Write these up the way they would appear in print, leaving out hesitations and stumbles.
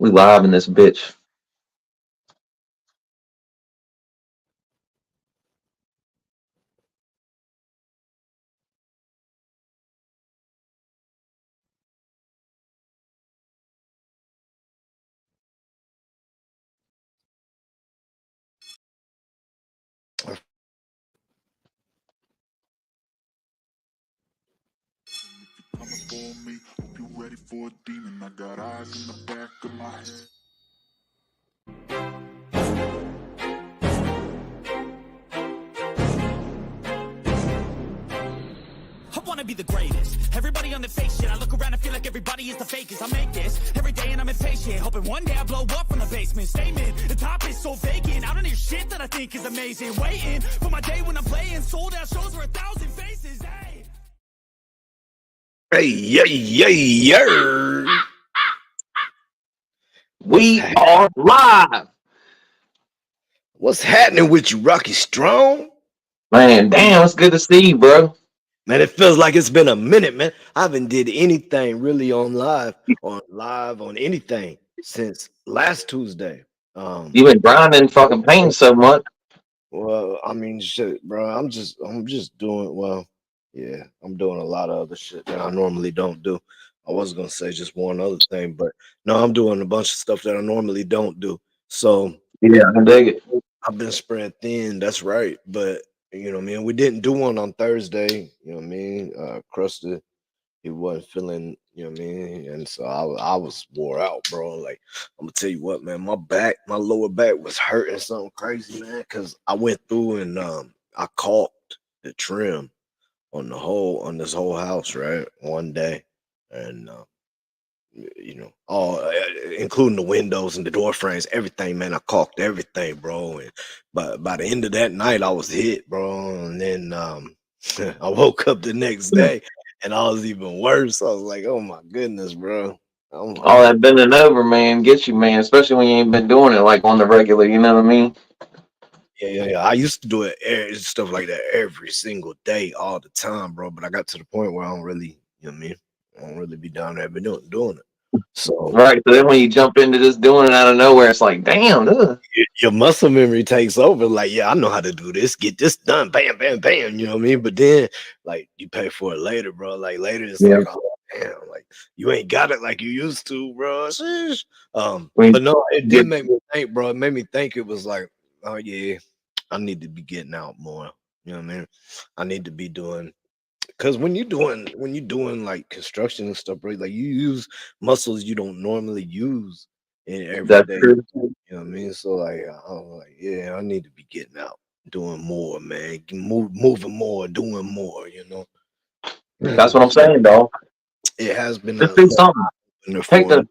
We live in this bitch. Coming for me, hope you ready for a demon. I got eyes in the back of my head. I wanna be the greatest. Everybody on the fake shit. I look around and feel like everybody is the fakest. I make this every day and I'm impatient. Hoping one day I blow up from the basement. Statement, the top is so vacant. I don't hear shit that I think is amazing. Waiting for my day when I'm playing. Sold out shows for 1,000 faces. Hey. Hey, yeah. We are live. What's happening with you, Rocky Strong? Man, damn, it's good to see you, bro. Man, it feels like it's been a minute, man. I haven't did anything really on anything since last Tuesday. You've been grinding fucking painting so much. Well, I mean, shit, bro. I'm just doing yeah. I'm doing a lot of other shit that I normally don't do. I was gonna say just one other thing, but no, I'm doing a bunch of stuff that I normally don't do. So Yeah, I dig it. I've been spread thin. That's right. But you know, what I mean, we didn't do one on Thursday. You know what I mean? Crusted, he wasn't feeling. You know what I mean? And so I was wore out, bro. Like I'm gonna tell you what, man. My lower back was hurting something crazy, man. Cause I went through and I caulked the trim on this whole house, right? One day, and you know, all including the windows and the door frames, everything, man. I caulked everything, bro. And by the end of that night, I was hit, bro. And then I woke up the next day and I was even worse. I was like, oh my goodness, bro. All that bending over, man, gets you, man, especially when you ain't been doing it like on the regular, you know what I mean? Yeah. I used to do stuff like that every single day, all the time, bro. But I got to the point where I don't really, you know what I mean? I don't really be down there, been doing it. So Right. So then when you jump into just doing it out of nowhere, it's like, damn, ugh. your muscle memory takes over. Like, yeah, I know how to do this. Get this done. Bam, bam, bam. You know what I mean? But then, like, you pay for it later, bro. Like later, it's Yeah. like, oh damn, like you ain't got it like you used to, bro. Sheesh. When But no, it you did get, make me think, bro. It made me think. It was like, oh yeah, I need to be getting out more. You know what I mean? I need to be doing. Because when you're doing like construction and stuff, right? Like you use muscles you don't normally use in that's everyday. true. You know what I mean? So like I'm like, yeah, I need to be getting out, doing more, man. Moving more, doing more, you know. That's what I'm saying, dog. It has been Just a do something. opener Take for me.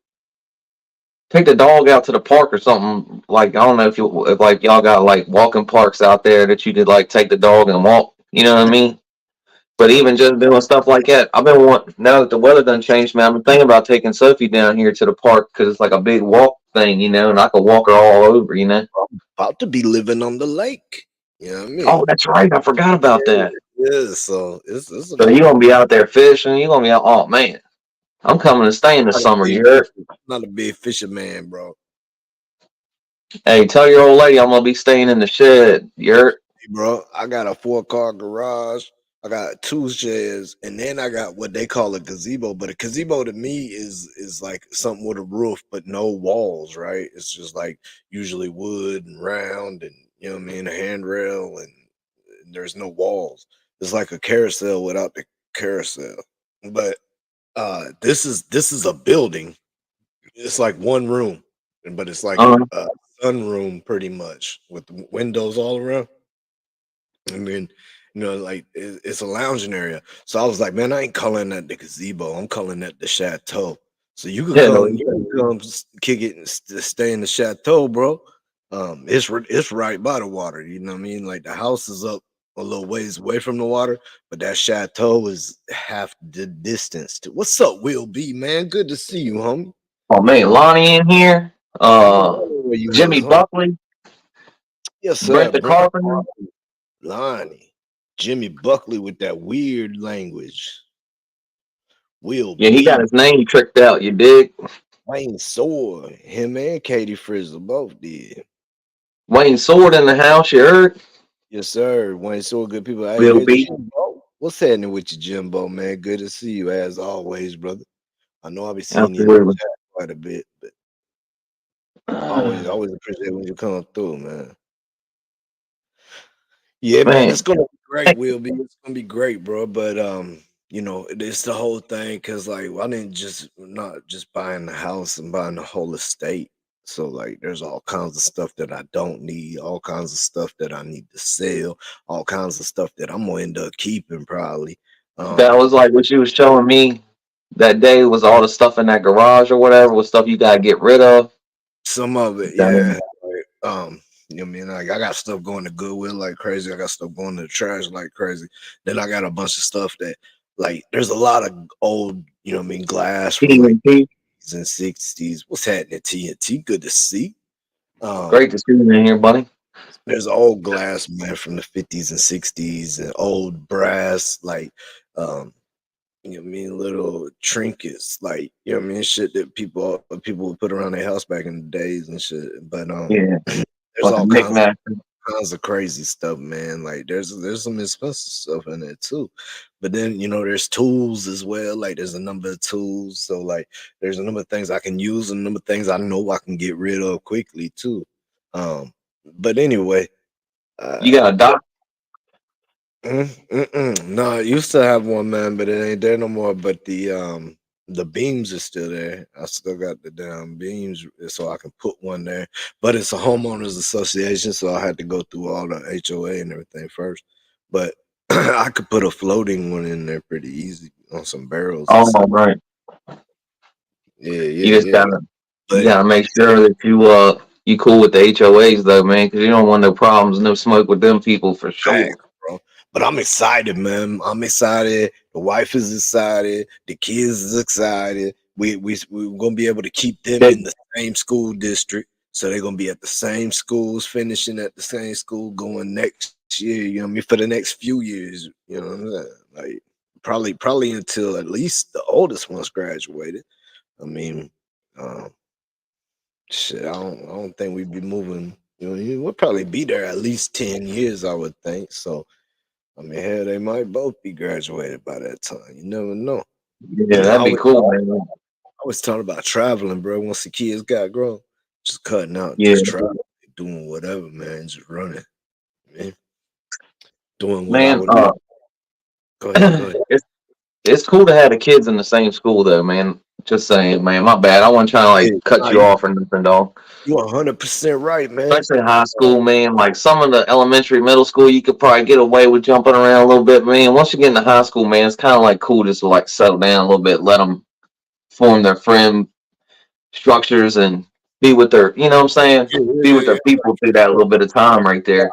the dog out to the park or something. Like I don't know if like y'all got like walking parks out there that you could like take the dog and walk. You know what I mean? But Uh, even just doing stuff like that, I've been wanting, now that the weather done changed, man, I've been thinking about taking Sophie down here to the park because it's like a big walk thing, you know, and I could walk her all over, you know. I'm about to be living on the lake. You know what I Oh, mean? that's right. I forgot about that. Yeah, so it's So about you're to going to be out there fishing. You're going to be out, oh, man. I'm coming to stay in the not a summer, big you heard? not a big fisherman, bro. Hey, tell your old lady I'm going to be staying in the shed, you heard? Hey, bro, I got a 4-car garage. I got 2 sheds, and then I got what they call a gazebo. But a gazebo to me is like something with a roof, but no walls, right? It's just like usually wood and round, and you know what I mean, a handrail, and there's no walls. It's like a carousel without the carousel. But this is a building. It's like one room, but it's like Uh, a sunroom pretty much with windows all around. And then, like it's a lounging area. So I was like, man, I ain't calling that the gazebo. I'm calling that the chateau. So yeah, no, you can come kick it and stay in the chateau, bro. It's right by the water. You know what I mean? Like the house is up a little ways away from the water, but that chateau is half the distance. What's up, Will B, man? Good to see you, homie. oh, man, Lonnie in here. I was wondering where you Jimmy was, homie. Buckley, Yes, Brent sir. the Brent Carpenter. Lonnie. Jimmy Buckley with that weird language. Will Yeah, he got B. his name tricked out, you dig? Wayne Sword, him and Katie Frizzle both did. Wayne Sword in the house, you heard? Yes, sir. Wayne Sword, good people. Hey, Will hey, be. Jimbo. What's happening with you, Jimbo, man? Good to see you as always, brother. I know I'll be seeing you in the Absolutely. chat quite a bit, but always appreciate when you come through, man. Yeah, man, it's Man, gonna be great, Will be. It's gonna be great, bro. But it's the whole thing because like I didn't just not just buying the house and buying the whole estate. So like there's all kinds of stuff that I don't need, all kinds of stuff that I need to sell, all kinds of stuff that I'm gonna end up keeping probably. that Um was like what you was showing me that day was all the stuff in that garage or whatever was stuff you gotta get rid of. some of it, yeah. Like, you know what I mean? Like I got stuff going to Goodwill like crazy. I got stuff going to the trash like crazy. Then I got a bunch of stuff that like there's a lot of old, you know what I mean, glass from like TNT. and 60s. What's happening, TNT? Good to see. Great to see you in here, buddy. There's old glass, man, from the 50s and 60s and old brass, like um, you know what I mean, little trinkets, like you know what I mean, shit that people would put around their house back in the days and shit. But Yeah. there's Bunch all of kinds knickknacks. kinds of crazy stuff, man. Like there's some expensive stuff in there too. But then there's tools as well. Like there's a number of tools. So like there's a number of things I can use and a number of things I know I can get rid of quickly too. But anyway, You uh got a doc? no, I used to have one, man, but it ain't there no more. But the beams are still there. I still got the damn beams, so I can put one there. But it's a homeowners association, so I had to go through all the HOA and everything first. But I could put a floating one in there pretty easy on some barrels and Oh, stuff. right. Yeah, You yeah, just yeah. But gotta make sure that you cool with the HOAs though, man, because you don't want no problems, no smoke with them people for facts, sure. bro. But I'm excited, man. I'm excited. The wife is excited. The kids is excited. We're gonna be able to keep them That, in the same school district. So they're gonna be at the same schools, finishing at the same school, going next year, you know what I mean, for the next few years, you know what I'm saying? Like probably until at least the oldest one's graduated. I mean, um, shit, I don't think we'd be moving, we'll probably be there at least 10 years, I would think. So I mean, hell, they might both be graduated by that time. You never know. yeah, I that'd be was cool, man. I was talking about traveling, bro. Once the kids got grown, just cutting out, Yeah, just traveling, doing whatever, man, just running, man, doing what I man. would. Go ahead, go ahead. It's cool to have the kids in the same school though, man. Just saying, man. My bad. I wasn't trying to Yeah, like cut nah, you off or nothing, dog. you 100% right, man. Especially high school, man. Like some of the elementary, middle school, you could probably get away with jumping around a little bit, man. Once you get into high school, man, it's kind of like cool just to like settle down a little bit, let them form their friend structures and be with their, you know what I'm saying? Yeah, Be yeah, with yeah, their yeah. people through that little bit of time right there.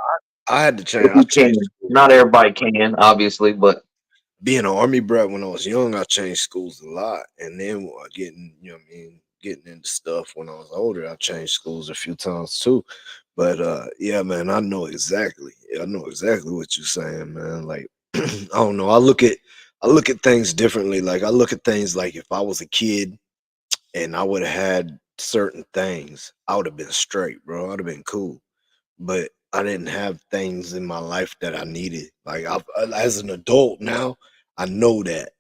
I had to change. If I you changed can, schools not a lot. everybody can, obviously, but Being an army brat when I was young, I changed schools a lot, and then getting, you know what I mean, getting into stuff when I was older, I changed schools a few times too. But yeah, man, I know exactly what you're saying, man. Like, I don't know. I look at things differently. Like, I look at things like if I was a kid and I would have had certain things, I would have been straight, bro. I'd have been cool. But I didn't have things in my life that I needed. Like, as an adult now, I know that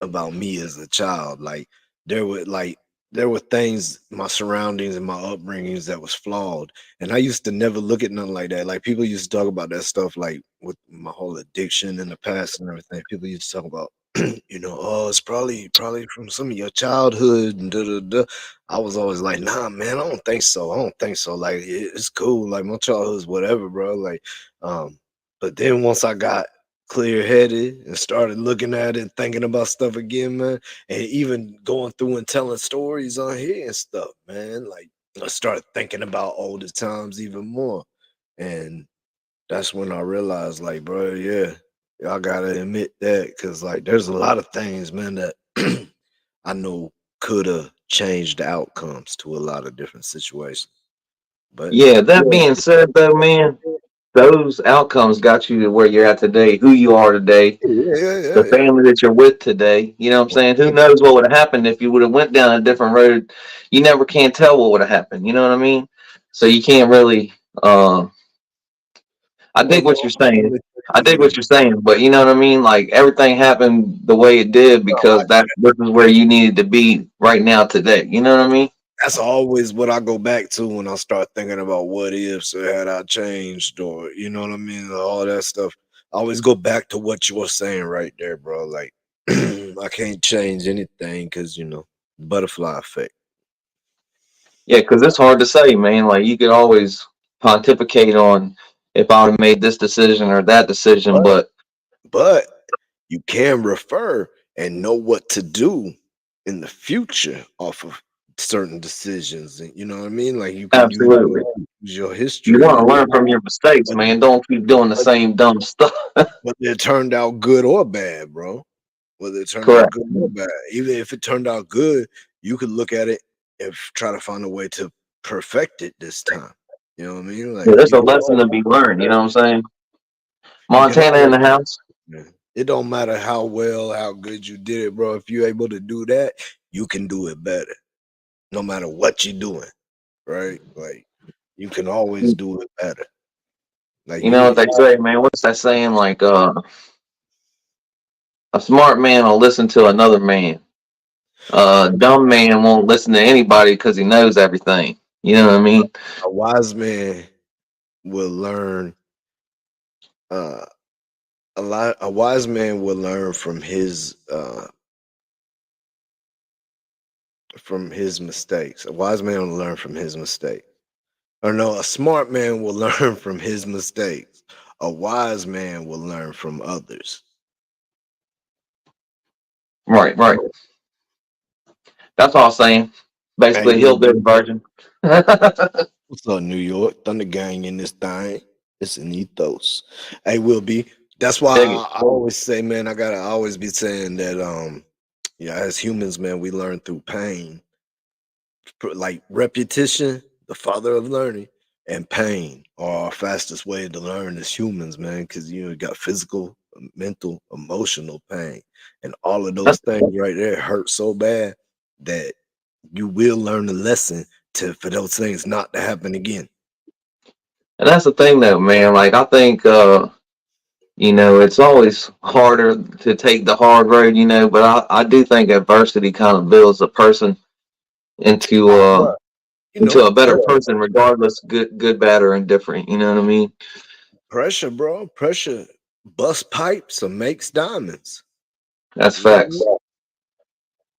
about me as a child. Like there were like there were things, my surroundings and my upbringings that was flawed. And I used to never look at nothing like that. Like people used to talk about that stuff like with my whole addiction in the past and everything. People used to talk about, oh, it's probably from some of your childhood and da da da. I was always like, nah, man, I don't think so. I don't think so. Like it's cool. Like my childhood's whatever, bro. Like, um, but then once I got clear headed and started looking at it and thinking about stuff again, man. And even going through and telling stories on here and stuff, man. Like I started thinking about older times even more. And that's when I realized, like, bro, yeah, y'all gotta admit that because like there's a lot of things, man, that I know could have changed the outcomes to a lot of different situations. But yeah, that yeah, being said though, man, those outcomes got you to where you're at today, who you are today, the Yeah. family that you're with today. You know what I'm saying? Who knows what would have happened if you would have went down a different road? You never can tell what would have happened. You know what I mean? So you can't really. I Well, dig what no, you're saying. let I dig me what you're saying, but you know what I mean? Like everything happened the way it did because this is where you needed to be right now today. You know what I mean? that's always what I go back to when I start thinking about what ifs or had I changed or you know what I mean, all that stuff. I always go back to what you were saying right there, bro. Like I can't change anything because butterfly effect. Yeah, because it's hard to say, man. Like you could always pontificate on if I would have made this decision or that decision, But but but you can refer and know what to do in the future off of certain decisions. And you know what I mean? Like you can absolutely. use your You history, want to learn from your mistakes, whether, man. Don't keep doing the same dumb stuff. whether it turned out good or bad, bro. Whether it turned out Correct. good or bad. Even if it turned out good, you could look at it and try to find a way to perfect it this time. You know what I mean? Yeah, Like there's a lesson to be learned. You know what I'm saying? you can Montana in always the house. it don't matter how well, how good you did it, bro. If you're able to do that, you can do it better. No matter what you're doing, right? Like you can always do it better. Like You know what they say, man? What's that saying? Like, a smart man will listen to another man. A dumb man won't listen to anybody because he knows everything. You know what I mean? a wise man will learn uh a wise man will learn from his mistakes. A wise man will learn from his mistakes. Or no, a smart man will learn from his mistakes. A wise man will learn from others. Right, right. That's all I'm saying. Hey, Basically, Will hillbilly B. version. Dig What's up, New York? Thunder Gang in this thing. It's an ethos. Hey, Will B. That's why it. I always say, man, I gotta always be saying that yeah, as humans, man, we learn through pain. Like repetition, the father of learning, and pain are our fastest way to learn as humans, man, because you got physical, mental, emotional pain. And all of those things right there hurt so bad that you will learn a lesson for those things not to happen again. And that's the thing, though, man. Like, I think, it's always harder to take the hard road, but I do think adversity kind of builds a person into Oh, uh bro. You into know, a better person, regardless, good, bad, or indifferent. You know what I mean? pressure, bro. Pressure bust pipes or makes diamonds. That's You know what I facts. mean?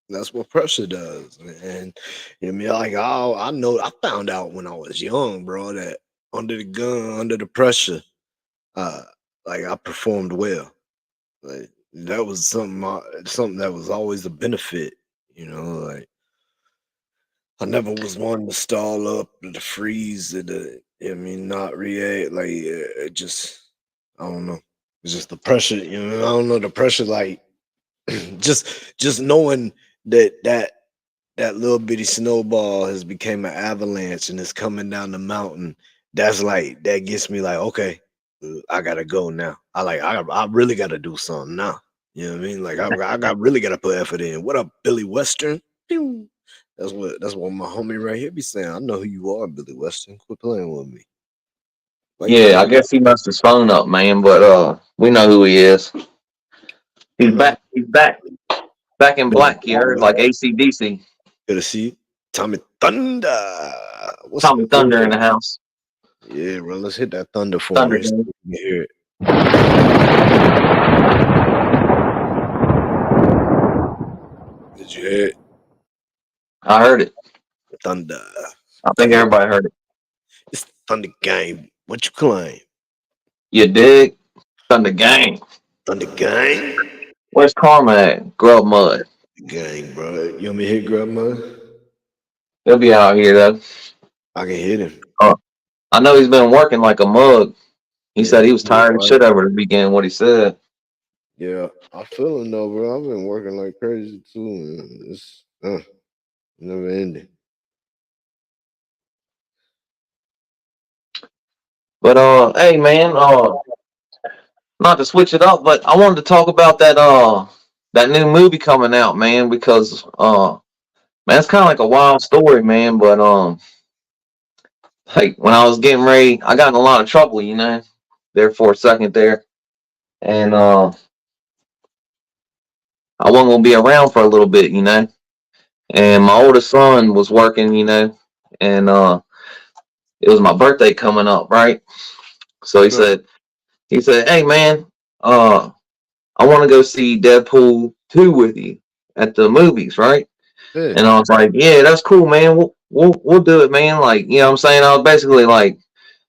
That's what pressure does. And you know, what I mean, like I know I found out when I was young, bro, that under the gun, under the pressure, uh, like I performed well. Like that was something that was always a benefit, like I never was one to stall up or to freeze or not react. Like it just I don't know. It's just the pressure, I don't know the pressure like just knowing that little bitty snowball has became an avalanche and is coming down the mountain. That's like that gets me like, okay, I gotta go now. I really gotta do something now. You know what I mean? Like I got really gotta put effort in. What up, Billy Western? Pew. That's what my homie right here be saying. I know who you are, Billy Western. Quit playing with me. Why you Yeah, I playing with guess he messed his phone up, man. But we know who he is. I He's know. back. He's back. Back in Billy black. You heard like ACDC. Good to see you. Tommy Thunder. What's Tommy good? Thunder in the house. Yeah, bro. Let's hit that thunder for Thunder me. So game. we can hear it. Did you hear it? I heard it. Thunder. I think Thunder. everybody heard it. It's the Thunder Game. What you claim? You dig? Thunder gang. Thunder Gang? Where's Karma at? Grub mud. Gang, bro. You want me to hit Grandma? He'll be out here though. I can hit him. I know he's been working like a mug. He Yeah, said he was tired of shit over the weekend. What he said. yeah. I feel him though, bro. I've been working like crazy too, man. It's never ending. But hey man, not to switch it up, but I wanted to talk about that new movie coming out, man, because man, it's kind of like a wild story, man. But like when I was getting ready, I got in a lot of trouble, there for a second there, and I wasn't gonna be around for a little bit, And my oldest son was working, and it was my birthday coming up, right? So he said, "Hey man, uh, I want to go see Deadpool 2 with you at the movies, right?" Yeah, And I was like, "Yeah, that's cool, man. We'll do it, man." Like, what I'm saying? I was basically like,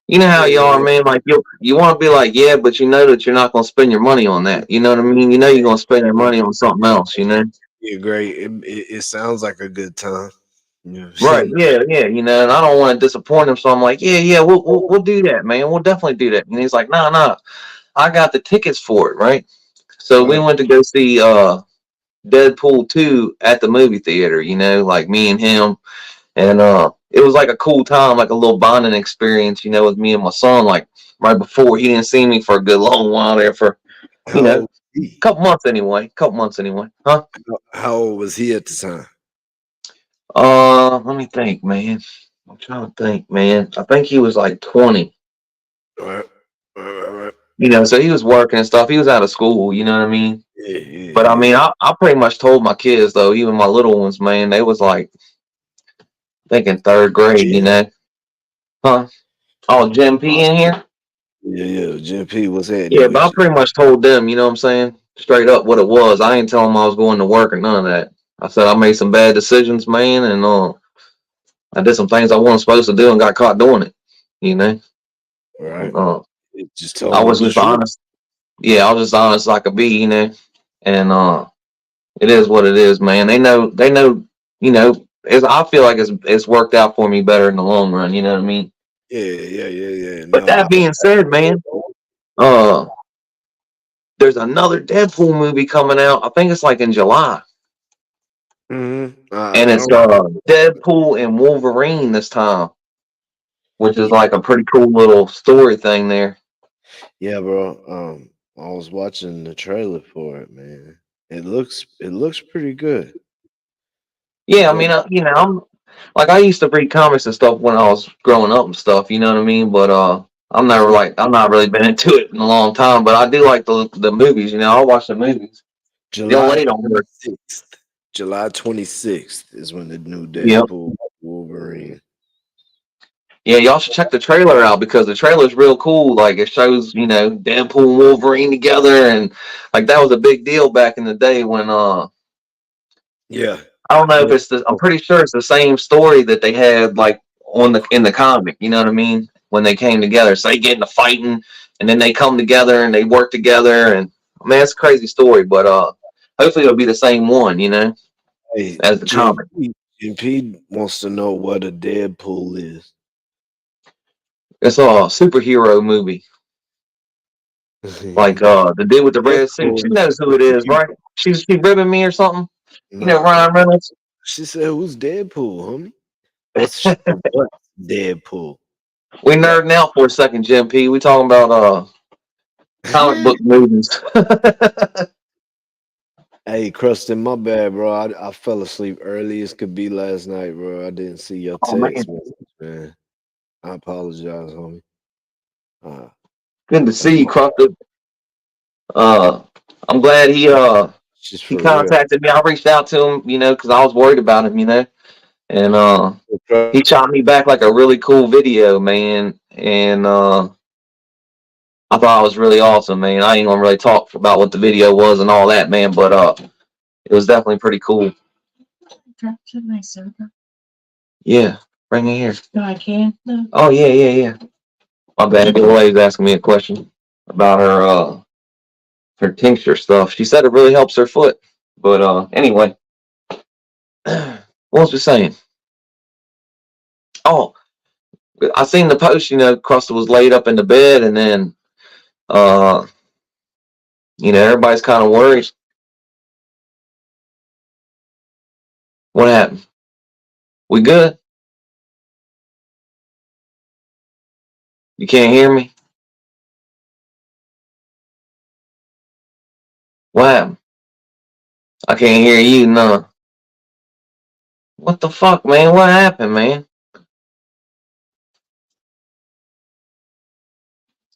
you know how yeah, you yeah, are, yeah. man. Like you want to be like, yeah, but you know that you're not gonna spend your money on that. You know what I mean? You know you're gonna spend your money on something else, Yeah, great. It sounds like a good time. You know what I'm Right? saying? Yeah, yeah. And I don't want to disappoint him, so I'm like, yeah, yeah, we'll do that, man. We'll definitely do that. And he's like, nah, nah, I got the tickets for it, right? So we Right. went to go see Deadpool 2 at the movie theater, like me and him. And it was like a cool time, like a little bonding experience, with me and my son, like right before he didn't see me for a good long while there for, How old was he? couple months anyway. Couple months anyway. Huh? How old was he at the time? Let me think, man. I'm trying to think, man. I think he was like 20. All right. All right. All right. So he was working and stuff. He was out of school, you know what I mean? Yeah, yeah, But I yeah. mean, I pretty much told my kids though, even my little ones, man, they was like thinking third grade, Yeah, Huh? Oh, Jim P in here? yeah, yeah. Jim P, what's happening Yeah, but with I you? pretty much told them, you know what I'm saying? Straight up what it was. I ain't tell them I was going to work or none of that. I said I made some bad decisions, man, and I did some things I wasn't supposed to do and got caught doing it. You know, All right. uh, Just I told was him the just truth. honest. Yeah, I was just honest as I could be, and it is what it is, man. They know, I feel like it's worked out for me better in the long run. You know what I mean? Yeah, yeah, yeah, yeah. But No, I that hope being that's said, man, uh, there's another Deadpool movie coming out. I think it's like in July. And I it's don't. Deadpool and Wolverine this time, which is like a pretty cool little story thing there. Yeah, bro. I was watching the trailer for it, man. It looks pretty good. Yeah, I That mean, I'm like I used to read comics and stuff when I was growing up and stuff. You know what I mean? But I'm not really been into it in a long time. But I do like the movies. I watch the movies. The old July lady don't work. 26th. July 26th is when the new Yep. Deadpool Wolverine. Yeah, y'all should check the trailer out because the trailer is real cool. Like it shows, Deadpool and Wolverine together, and like that was a big deal back in the day when Yeah. I don't know if When it's I'm pretty sure it's the same story that they had like in the comic. You know what I mean? When they came together, so they get into fighting, and then they come together and they work together, and man, it's a crazy story. But hopefully it'll be the same one, hey, as the comic. GMP wants to know what a Deadpool is. It's a superhero movie, like the dude with the red suit. She Deadpool is knows who it is, superhero. right? She ribbing me or something. Nah, Ryan Reynolds. she said, "Who's Deadpool, homie?" What's Deadpool? We Yeah. nerding out for a second, Jim P. We talking about comic book movies. Hey, Krustin, my bad, bro. I fell asleep early as could be last night, bro. I didn't see your Oh man, text message, man. I apologize, homie. Uh, good to that's see you, my Crufted. Uh, I'm glad just he for real. contacted me. I reached out to him, because I was worried about him, and he shot me back like a really cool video, man. And I thought it was really awesome, man. I ain't gonna really talk about what the video was and all that, man, but it was definitely pretty cool. Yeah, bring it here. No, I can. No. Oh yeah, yeah, yeah. My bad. Bill was asking me a question about her tincture stuff. She said it really helps her foot. But anyway, what was we saying? Oh, I seen the post. Costa was laid up in the bed, and then uh, everybody's kind of worried. What happened? We good? You can't hear me? What happened? I can't hear you, no. What the fuck, man? What happened, man?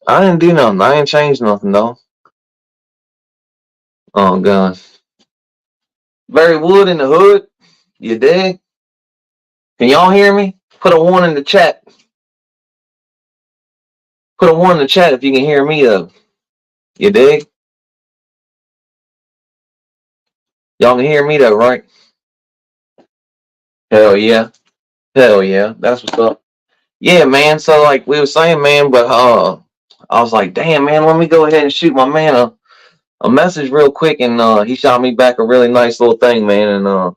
I didn't do nothing. I ain't changed nothing, though. Oh, God. Barry Wood in the hood. You dig? Can y'all hear me? Put a 1 in the chat. Put a 1 in the chat if you can hear me, though. You dig? Y'all can hear me, though, right? Hell yeah. Hell yeah. That's what's up. Yeah, man. So, like we were saying, man, but I was like, damn, man, let me go ahead and shoot my man a message real quick. And he shot me back a really nice little thing, man. And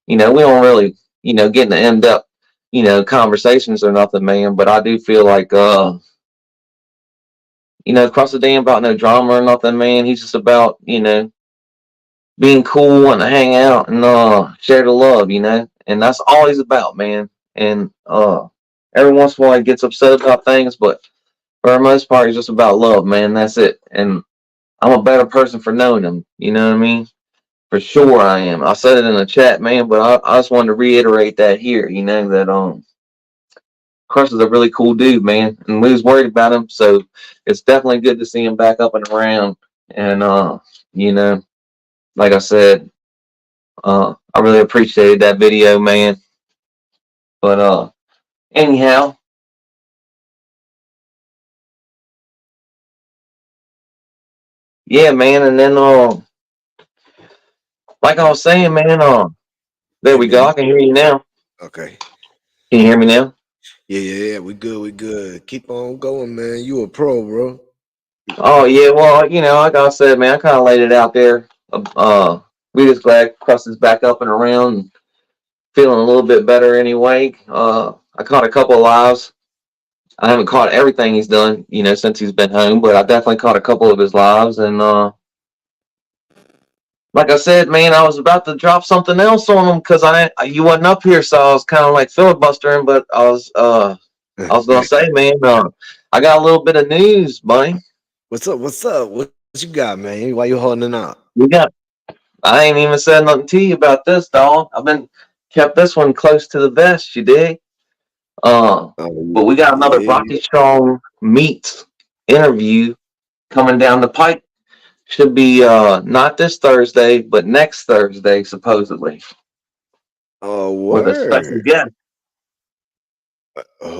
we don't really, get into in-depth, conversations or nothing, man. But I do feel like, across the day about no drama or nothing, man. He's just about, being cool and to hang out and share the love, and that's all he's about, man. And every once in a while he gets upset about things, but for the most part, he's just about love, man. That's it. And I'm a better person for knowing him. You know what I mean? For sure I am. I said it in the chat, man, but I just wanted to reiterate that here, that Crush is a really cool dude, man. And we was worried about him, so it's definitely good to see him back up and around. And like I said, I really appreciated that video, man. But anyhow. Yeah, man, and then like I was saying, man, there Hey, we man. go. I can hear you now. Okay. Can you hear me now? Yeah. We good. Keep on going, man. You a pro, bro. Oh yeah, well, like I said, man, I kind of laid it out there. We just glad Crust is back up and around, and feeling a little bit better anyway. I caught a couple of lives. I haven't caught everything he's done, since he's been home, but I definitely caught a couple of his lives. And like I said, man, I was about to drop something else on him because you wasn't up here, so I was kind of like filibustering. But I was gonna say, man, I got a little bit of news, buddy. What's up? What you got, man? Why you holding out? I ain't even said nothing to you about this, dog. I've been kept this one close to the vest, you dig? But we got another Rocky Strong Meats interview coming down the pipe. Should be not this Thursday, but next Thursday, supposedly. Oh, With a special word. guest.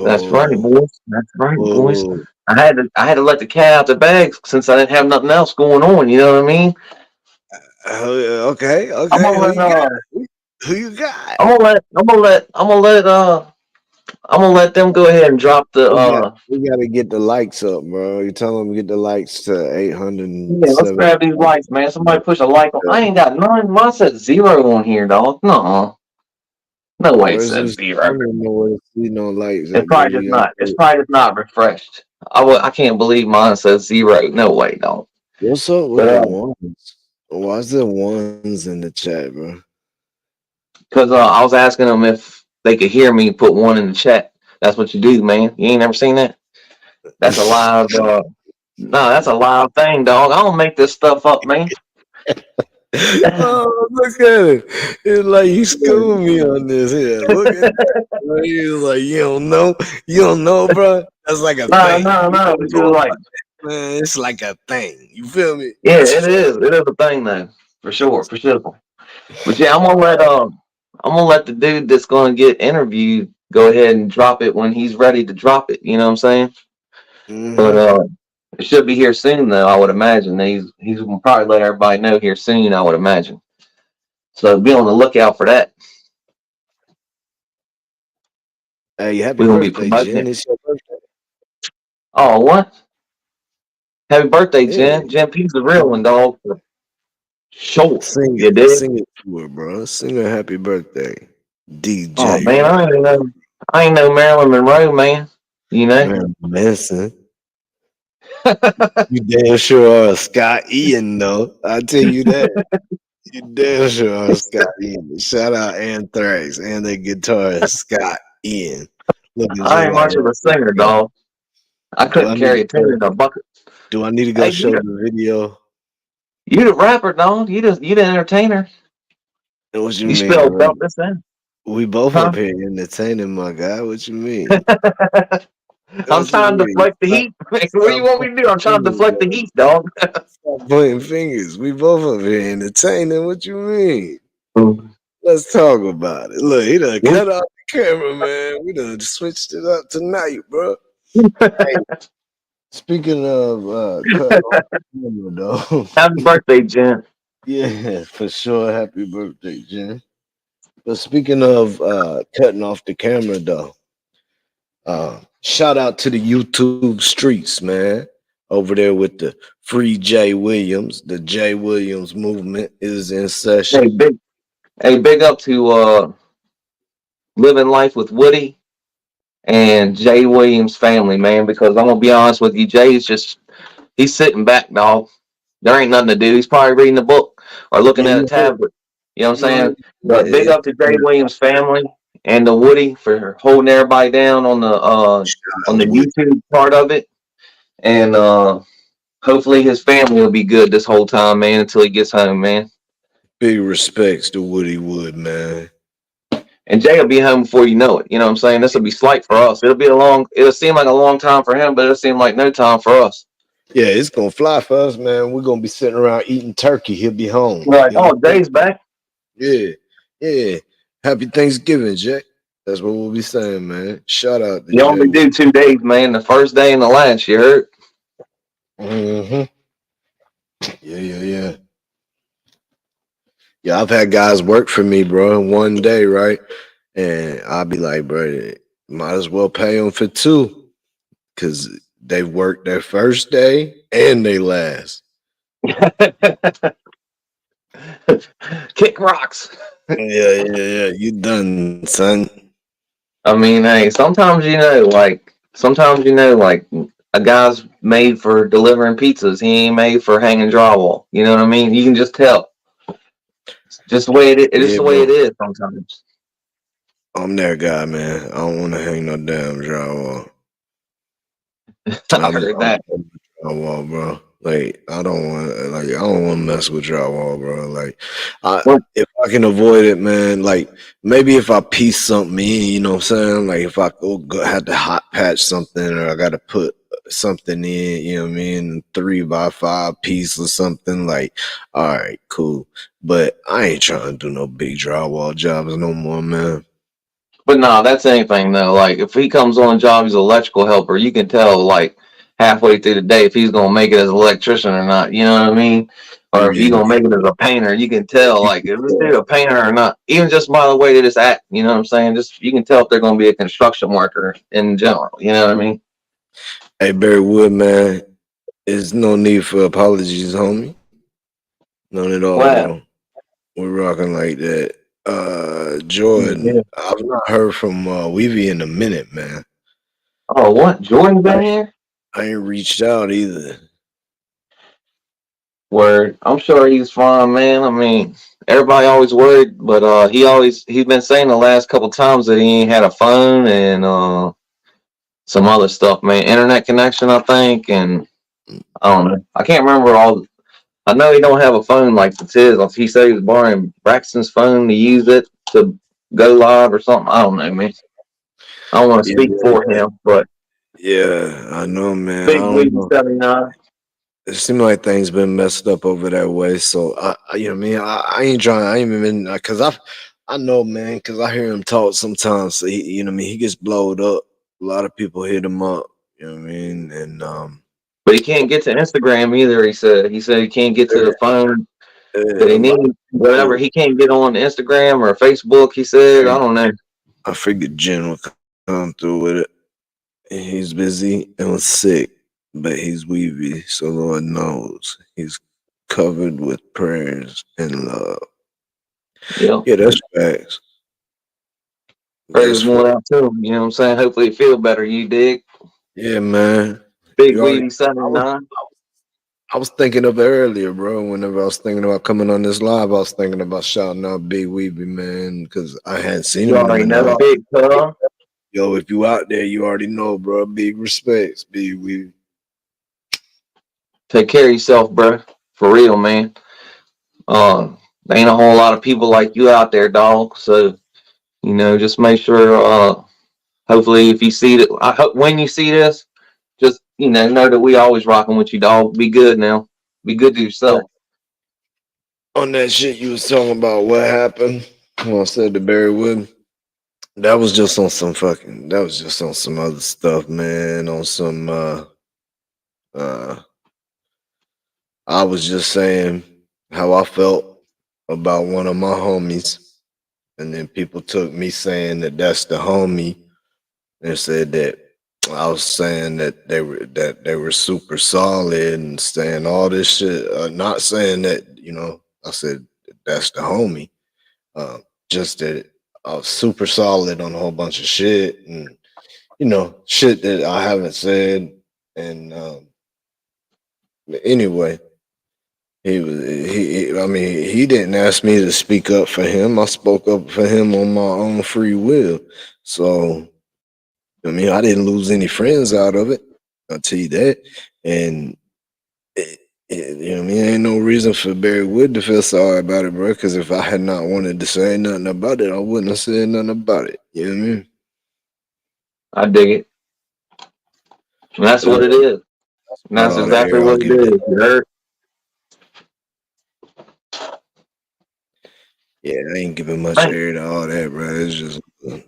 That's right, boys. That's right, boys. I had to let the cat out the bag since I didn't have nothing else going on. You know what I mean? Okay. I'm gonna let Who you got? I'm gonna let them go ahead and drop the We gotta get the likes up, bro. You tell them to get the likes to 807. Yeah, let's grab these likes, man. Somebody push a like on. I ain't got none. Mine said 0 on here, dog. No way it says 0. I don't know where to see no likes. It's probably just not. It's probably just not refreshed. I can't believe mine says 0. No way, dog. What's up with the ones? Why is there ones in the chat, bro? Because I was asking them if they could hear me. Put 1 in the chat. That's what you do, man. You ain't never seen that? That's a live. No, that's a live thing, dog. I don't make this stuff up, man. Oh, look at it. It's like you schooled me on this here. Look at that. He was like, you don't know, bro. That's like a thing. No. It's like, man, it's like a thing. You feel me? Yeah, it is. It is a thing, though, for sure. But yeah, I'm gonna let the dude that's gonna get interviewed go ahead and drop it when he's ready to drop it. You know what I'm saying? Mm-hmm. But it should be here soon, though. I would imagine he's gonna probably let everybody know here soon. I would imagine. So be on the lookout for that. Hey, happy birthday, Jen. It's your birthday. Oh, what? Happy birthday, Jen. Jen P's the real one, dog. Sure. Sing it to her, bro. Sing her happy birthday. DJ. Oh man, I ain't no Marilyn Monroe, man. You know? Man, Manson. You damn sure are Scott Ian, though. I'll tell you that. You damn sure are Scott Ian. Shout out Anthrax and the guitarist Scott Ian. I ain't much of a singer, dog. I Do I couldn't need carry to a tune in a bucket. do I need to go Hey, show the video? you the rapper, dog. You the entertainer. What you You mean, spelled bro? dump this in, We both huh? up here entertaining, my guy. What you mean? I'm What you trying to mean? deflect the heat. What do Stop you want me to do? pointing I'm trying to fingers, deflect the bro. heat, dog. Stop pointing fingers. We both up here entertaining. What you mean? Mm. Let's talk about it. Look, he done What? cut off the camera, man. We done switched it up tonight, bro. Hey, speaking of cutting off the camera, though. Happy birthday, Jen. Yeah, for sure. Happy birthday, Jen. But speaking of cutting off the camera, though, shout out to the YouTube streets, man. Over there with the Free Jay Williams. The Jay Williams movement is in Hey, session. big up to living life with Woody and Jay Williams' family, man. Because I'm gonna be honest with you, Jay's just he's sitting back, dog. There ain't nothing to do. He's probably reading a book or looking Yeah, at a you heard, tablet. You know what I'm you heard saying? But big it. up to Jay Williams' family and the Woody for holding everybody down on the With YouTube part of it. And hopefully his family will be good this whole time, man, until he gets home, man. big respects to Woody Wood, man. And Jay will be home before you know it. You know what I'm saying? This will be slight for us. It'll seem like a long time for him, but it'll seem like no time for us. Yeah, it's gonna fly for us, man. We're gonna be sitting around eating turkey. He'll be home. Right. You know Oh, what I mean? Jay's back. Yeah, yeah. Happy Thanksgiving, Jack. That's what we'll be saying, man. Shout out to You Jay. only do 2 days, man. The first day and the last, you heard? Mm-hmm. Yeah. Yeah, I've had guys work for me, bro, in one day, right? And I'll be like, bro, might as well pay them for two because they worked their first day and they last. Kick rocks. Yeah. You done, son. I mean, hey, sometimes a guy's made for delivering pizzas. He ain't made for hanging drywall. You know what I mean? You can just tell. Just the way it is. It's just Yeah, the way bro. it is sometimes. I'm that guy, man. I don't want to hang no damn drywall. I heard that. I'm drywall, bro. Like I don't want to mess with drywall, bro. Like Well, if I can avoid it, man. Like maybe if I piece something in, you know what I'm saying? Like if I had to hot patch something or I got to put something in, you know what I mean? 3x5 piece or something. Like, all right, cool. But I ain't trying to do no big drywall jobs no more, man. but nah, that's anything though. Like if he comes on a job, he's an electrical helper. You can tell like halfway through the day if he's gonna make it as an electrician or not. You know what I mean? Or if he's Yeah, gonna make it as a painter, you can tell you like can if this tell. dude a painter or not. Even just by the way they just act. You know what I'm saying? Just you can tell if they're gonna be a construction worker in general. You know what I mean? Hey, Barry Wood, man. There's no need for apologies, homie. None at all, Wow. bro. We're rocking like that. Jordan, Yeah. I've not heard from Weavy in a minute, man. Oh, what? Jordan been I, here? I ain't reached out either. Word. I'm sure he's fine, man. I mean, everybody always worried, but he's been saying the last couple times that he ain't had a phone and some other stuff, man. Internet connection, I think, and I don't know. I can't remember all. I know he don't have a phone like this is. He said he was borrowing Braxton's phone to use it to go live or something. I don't know, man. I don't want to speak Yeah, for him, but yeah, I know, man. I Big don't Weedy know. 79. It seems like things been messed up over that way. So you know, what I mean, I ain't trying. I ain't even because I know, man, because I hear him talk sometimes. So you know, what I mean, he gets blowed up. A lot of people hit him up. You know what I mean, and But he can't get to Instagram either. He said he can't get to the phone that a he lot needs. of Whatever people. he can't get on Instagram or Facebook. He said I don't know. I figured Jen would come through with it. He's busy and was sick, but he's weavy, so Lord knows he's covered with prayers and love. Yeah, Yeah, that's facts. That's prayers facts. going out to him. You know what I'm saying? Hopefully, he feel better. You dig? Yeah, man. Big You already. Weedy I was, 79. I was thinking of it earlier, bro. Whenever I was thinking about coming on this live, I was thinking about shouting out Big Weeby, man, because I hadn't seen You him in a already know minute. Big Cub. Yo, if you out there, you already know, bro. Big respects, B. We Take care of yourself, bro. For real, man. There ain't a whole lot of people like you out there, dog. So, just make sure, hopefully if you see it, I hope when you see this, just, know that we always rocking with you, dog. Be good now. Be good to yourself. on that shit you was talking about. What happened when I said to Barry Wood? That was just on some fucking. That was just on some other stuff, man. On some. Uh, I was just saying how I felt about one of my homies, and then people took me saying that that's the homie, and said that I was saying that they were super solid and saying all this shit. Not saying that I said that's the homie. Just that I was super solid on a whole bunch of shit and shit that I haven't said. And anyway, I mean, he didn't ask me to speak up for him. I spoke up for him on my own free will. So I mean, I didn't lose any friends out of it. I'll tell you that. And I mean, ain't no reason for Barry Wood to feel sorry about it, bro. Because if I had not wanted to say nothing about it, I wouldn't have said nothing about it. You know what I mean? I dig it. And that's what it is. And that's All the exactly air I'll what it give is. it. You heard? Yeah, I ain't giving much air to all that, bro. It's just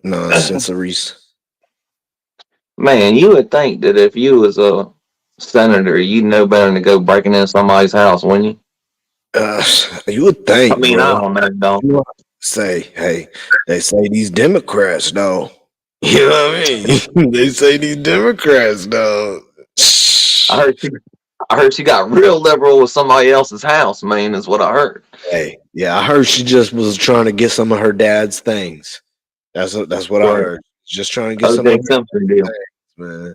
nonsensories. Man, you would think that if you was a senator, you'd know better than to go breaking into somebody's house, wouldn't you? You would I think, mean, I bro. don't know, dog. You know, hey, they say these Democrats, though. You know what I mean? They say these Democrats, though. I heard she got real liberal with somebody else's house, man, is what I heard. Hey, yeah, I heard she just was trying to get some of her dad's things. That's what I Right. heard. Just trying to get some of OJ her Simpson deal. things, man.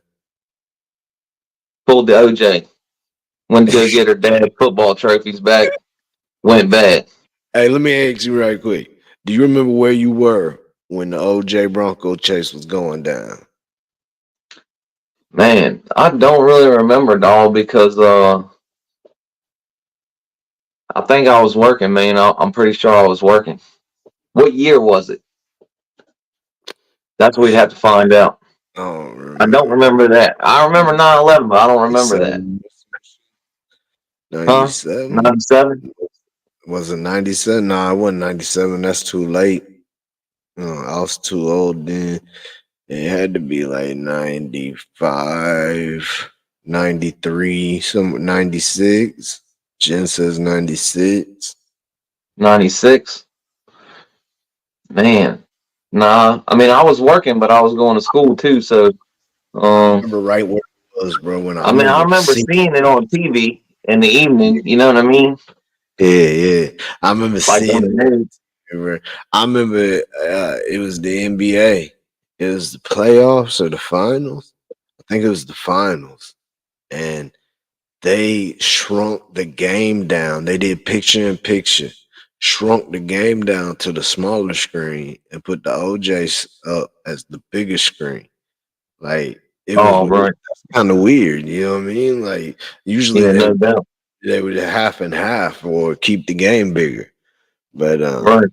Pulled the OJ. Went to go get her dad's football trophies back. Went bad. Hey, let me ask you right quick. Do you remember where you were when the OJ Bronco chase was going down? Man, I don't really remember, dog, because I think I was working, man. I'm pretty sure I was working. What year was it? That's what we'd have to find out. I don't I don't remember. remember that. I remember 9/11, but I don't remember that. 97? 97? Was it 97? No, it wasn't 97. That's too late. I was too old then. It had to be like 95, 93, some 96. Jen says 96. 96? Man. Nah. I mean, I was working, but I was going to school too. So, I remember right where it was, bro. When I I mean, I remember remember seeing it on TV in the evening. You know what I mean? yeah. I remember Like on seeing the it. news. I remember it was the NBA. It was the playoffs or the finals. I think it was the finals. And they shrunk the game down. They did picture in picture, shrunk the game down to the smaller screen and put the OJs up as the bigger screen. Like it was Oh, right. kind of weird, you know what I mean? Like usually Yeah, no doubt. they would half and half or keep the game bigger. But Right.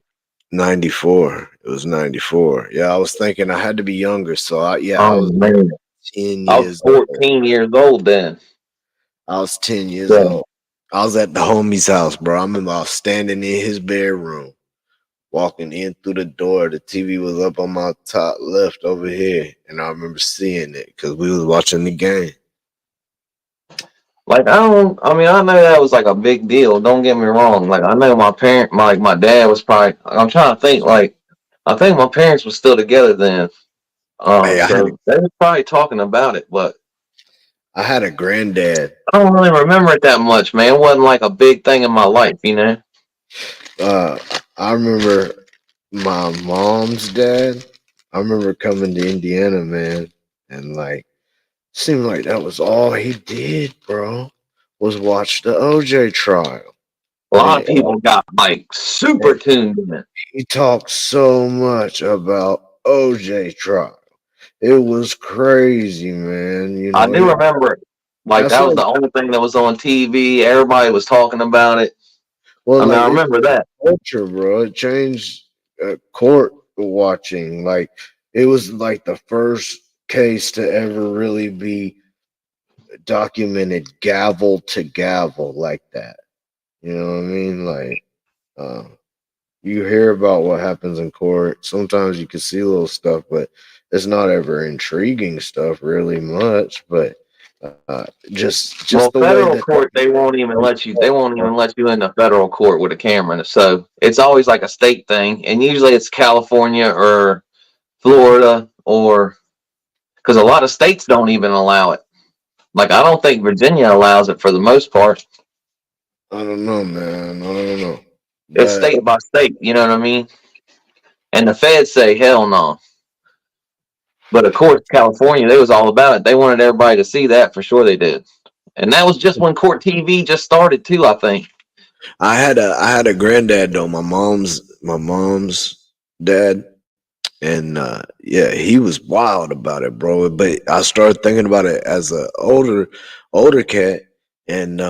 94. It was 94. Yeah, I was thinking I had to be younger. So I Oh, was man. 10 I was years old. 14 years old then. I was 10 years So, old. I was at the homie's house, bro. I remember I was standing in his bedroom, walking in through the door. The TV was up on my top left over here. And I remember seeing it because we was watching the game. like, I know that was like a big deal. Don't get me wrong. Like, I know my dad was probably, I'm trying to think, like, I think my parents were still together then. Hey, So they were probably talking about it, but I had a granddad. I don't really remember it that much, man. It wasn't like a big thing in my life, you know? I remember my mom's dad. I remember coming to Indiana, man, and like seemed like that was all he did, bro, was watch the OJ trial. A lot of And people got like super tuned in. he talked so much about OJ trial. It was crazy, man. I do remember it. Like That's that was what the only thing that was on TV. Everybody was talking about it. well, I mean, like I it remember that. culture, bro. It changed court watching. Like it was like the first case to ever really be documented gavel to gavel like that. You know what I mean? Like uh, you hear about what happens in court. Sometimes you can see little stuff, but it's not ever intriguing stuff really much. But just Well, the way federal that court, they won't even let you. They won't even let you in the federal court with a camera. So it's always like a state thing, and usually it's California or Florida, or because a lot of states don't even allow it. Like I don't think Virginia allows it for the most part. I don't know, man. I don't know. It's That state by state. You know what I mean? And the feds say hell no. But of course, California, they was all about it. They wanted everybody to see that for sure. They did, and that was just when court TV just started too. I think. I had a granddad though, my mom's dad, and yeah, he was wild about it, bro. But I started thinking about it as a older cat, and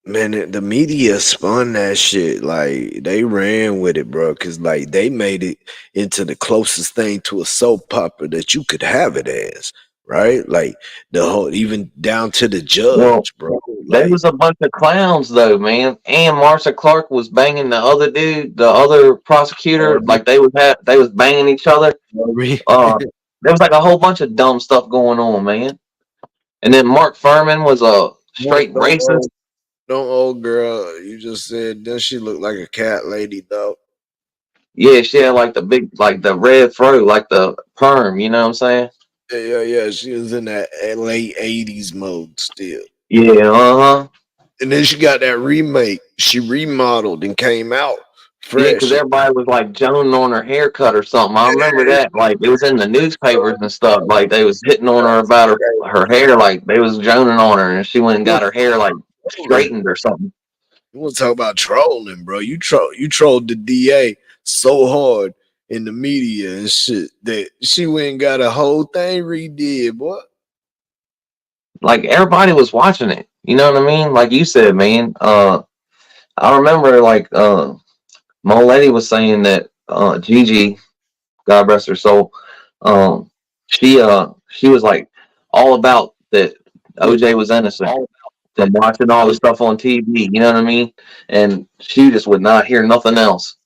man, the media spun that shit like they ran with it, bro. Cause like they made it into the closest thing to a soap opera that you could have it as, right? Like the whole, even down to the Well, judge, bro. they Like was a bunch of clowns though, man. And Marsha Clark was banging the other dude, the other prosecutor. Harvey, Like they was banging each other. Harvey. Uh, there was like a whole bunch of dumb stuff going on, man. And then Mark Furman was a Don't, straight don't racist. don't old girl. You just said does she look like a cat lady though? Yeah, she had like the big, like the red fro, like the perm. You know what I'm saying? Yeah. She was in that late '80s mode still. Yeah, uh huh. And then she got that remake. She remodeled and came out Yeah, because fresh. everybody was like joning on her haircut or something. I remember Yeah, that. Like it was in the newspapers and stuff. Like they was hitting on her about her hair. Like they was joning on her, and she went and got her hair like trolling. straightened or something. You want to talk about trolling, bro? You trolled the DA so hard in the media and shit that she went and got a whole thing redid, boy. Like everybody was watching it. You know what I mean? Like you said, man. I remember like my old lady was saying that Gigi, God rest her soul, um, she was like all about that OJ was innocent from watching all the stuff on TV. You know what I mean? And she just would not hear nothing else.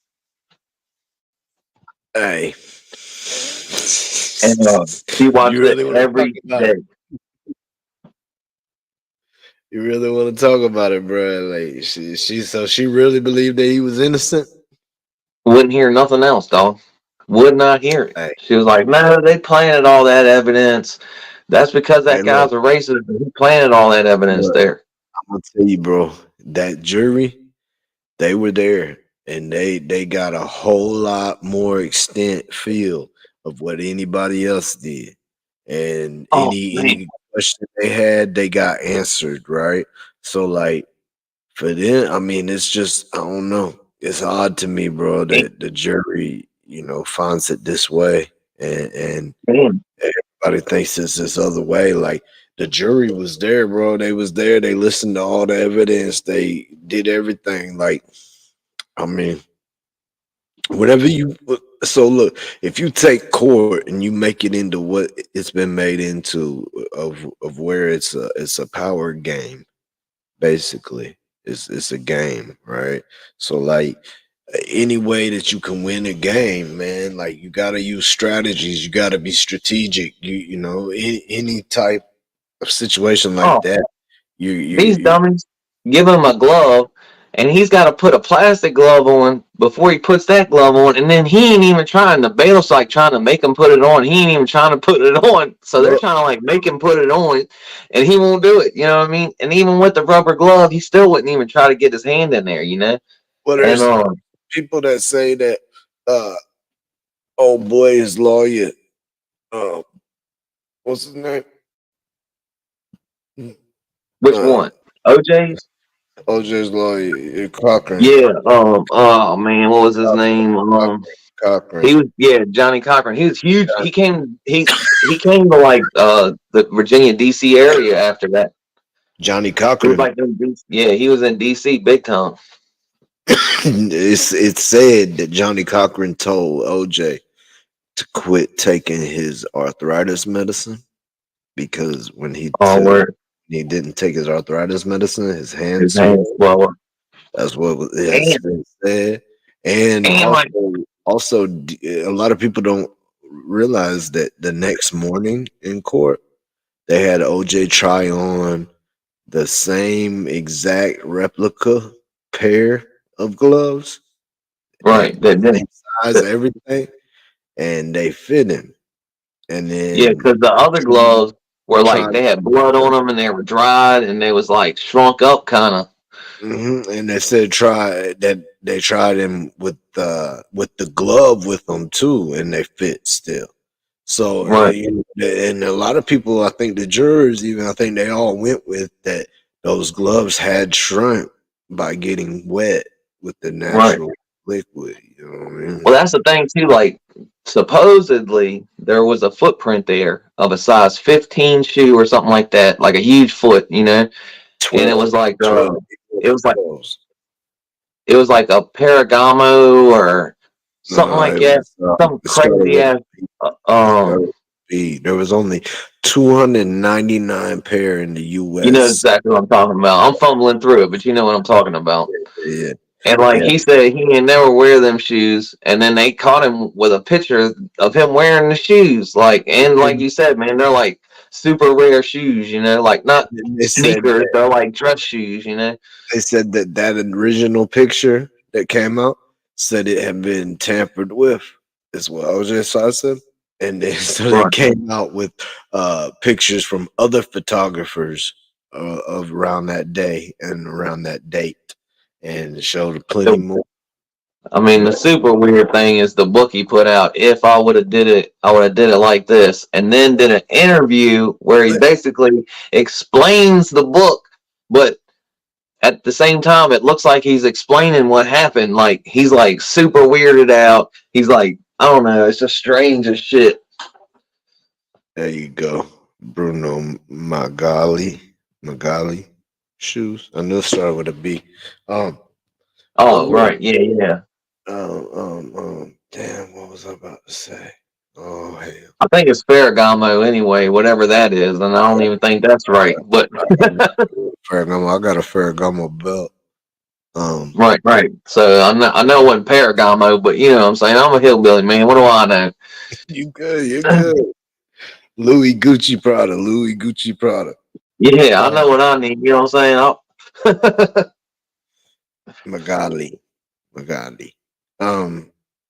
Hey, And she you watched it really want to talk every about day. it? You really want to talk about it, bro? Like she really believed that he was innocent. Wouldn't hear nothing else, dog. Would not hear it. Hey, She was like, "No, they planted all that evidence. That's because hey, that look, guy's a racist. He planted all that evidence look. there." I'm gonna tell you, bro. That jury, they were there, and they got a whole lot more extent feel of what anybody else did, and Oh man, any question they had, they got answered right. So like for them, I mean, it's just I don't know. It's odd to me, bro, that the jury, finds it this way, and man. everybody thinks it's this other way. Like the jury was there, bro. They was there. They listened to all the evidence. They did everything. Like, I mean, whatever you. So look, if you take court and you make it into what it's been made into, of where it's a power game, basically. It's a game, right? So like any way that you can win a game, man, like you got to use strategies. You got to be strategic. Any type of situation like Oh, that. You these dummies give him a glove, and he's got to put a plastic glove on before he puts that glove on, and then he ain't even trying. The bailiff's like trying to make him put it on. He ain't even trying to put it on, so they're well, trying to like make him put it on, and he won't do it. You know what I mean? And even with the rubber glove, he still wouldn't even try to get his hand in there. You know? well, And there's people that say that old boy is lawyer. Uh, what's his name? which Uh, one? OJ's? OJ's lawyer, Cochran. Yeah. Oh man, what was his name? Cochran. Johnny Cochran. He was huge. He came to like the Virginia DC area after that. Johnny He was Cochran. like he was in DC big time. It's said that Johnny Cochran told OJ to quit taking his arthritis medicine because when he didn't take his arthritis medicine, his hands swelled. That's what it said. And also, a lot of people don't realize that the next morning in court, they had OJ try on the same exact replica pair of gloves, right? Same size, everything, and they fit him. And then because the other gloves were like they had blood on them and they were dried and they was like shrunk up kind of. And they said they tried him with the glove with them too, and they fit still. So and a lot of people, I think the jurors I think they all went with that those gloves had shrunk by getting wet with the natural liquid. You know what I mean? Well, that's the thing too. Like supposedly there was a footprint there of a size 15 shoe or something like that, like a huge foot, 12, and it was like it was like a Ferragamo or something like that, some crazy ass. There was only 299 pair in the U.S. You know exactly what I'm talking about. I'm fumbling through it, but you know what I'm talking about. Yeah. And like he said, he ain't never wear them shoes, and then they caught him with a picture of him wearing the shoes. Like you said, man, they're like super rare shoes. Like not sneakers, they're like dress shoes. They said that original picture that came out said it had been tampered with, is what OJ said. And then so they came out with pictures from other photographers of around that day and around that date, and showed plenty more. I mean, the super weird thing is the book he put out. If I would have did it, I would have did it like this, and then did an interview where he basically explains the book, but at the same time, it looks like he's explaining what happened. Like he's like super weirded out. He's like, I don't know. It's just strange as shit. There you go, Bruno Magali shoes. I knew it started with a B. Right, yeah. Damn, what was I about to say? Oh hell, I think it's Ferragamo anyway, whatever that is, and I don't even think that's right. But Ferragamo, I got a Ferragamo belt. Right. So I know it wasn't Ferragamo, but you know what I'm saying, I'm a hillbilly, man. What do I know? You're good. Louis Gucci Prada. Yeah, I know what I need. You know what I'm saying? Magali.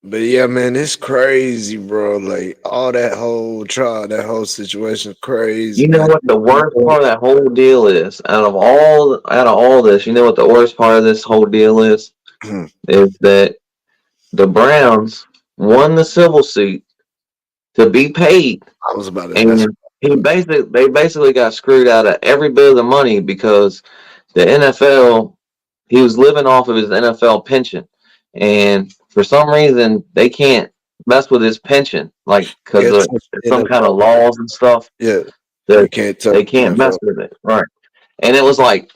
But yeah, man, it's crazy, bro. Like all that whole trial, that whole situation, crazy. You know what the worst part of that whole deal is? Out of all this, you know what the worst part of this whole deal is? Is that the Browns won the civil suit to be paid. I was about to. And they basically got screwed out of every bit of the money because the NFL, he was living off of his NFL pension, and for some reason they can't mess with his pension, like because of some kind of laws and stuff. Yeah, they can't mess with it, right? And it was like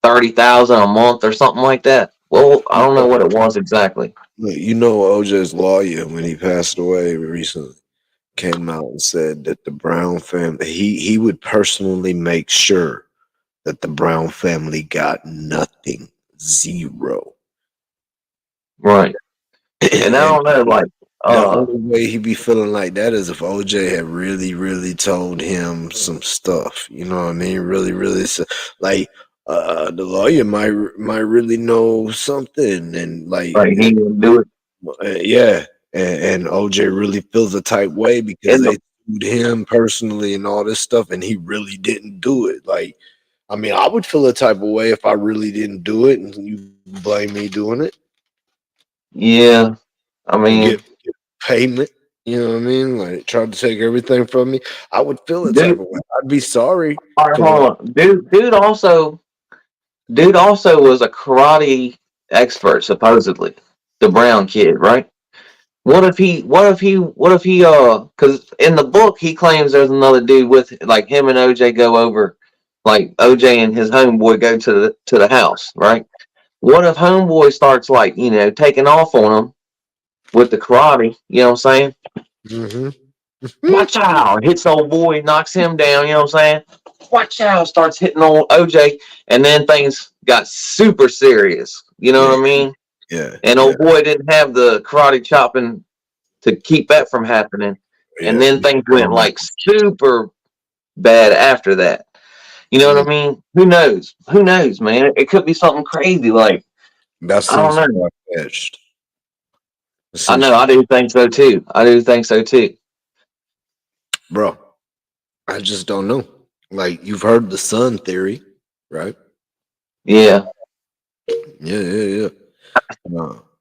$30,000 a month or something like that. Well, I don't know what it was exactly. Look, OJ's lawyer, when he passed away recently, came out and said that the Brown family, he would personally make sure that the Brown family got nothing, zero. Right. And I don't know, like the only way he'd be feeling like that is if OJ had really, really told him some stuff. You know what I mean? Really, really, like the lawyer might really know something, and like he didn't do it. Yeah. And OJ really feels a type way because they sued him personally and all this stuff, and he really didn't do it. Like, I mean, I would feel a type of way if I really didn't do it and you blame me doing it. Yeah, I mean, get payment. You know what I mean? Like, tried to take everything from me. I would feel a type of way. I'd be sorry. All right, hold on. Dude also was a karate expert, supposedly. The Brown kid, right? What if he? Because in the book he claims there's another dude with like him and OJ go over, like OJ and his homeboy go to the house, right? What if homeboy starts like taking off on him with the karate? You know what I'm saying? Mm-hmm. Watch out! Hits old boy, knocks him down. You know what I'm saying? Watch out! Starts hitting on OJ, and then things got super serious. You know Yeah, what I mean? yeah, And yeah, old boy didn't have the karate chopping to keep that from happening. And yeah. then things went like super bad after that. You know what Mm, I mean? Who knows? Who knows, man? It could be something crazy. Like, that I don't seems know. far fetched. It I seems, know. I do think so too. I do think so too. bro. I just don't know. Like you've heard the sun theory, right? Yeah. Yeah, yeah, yeah.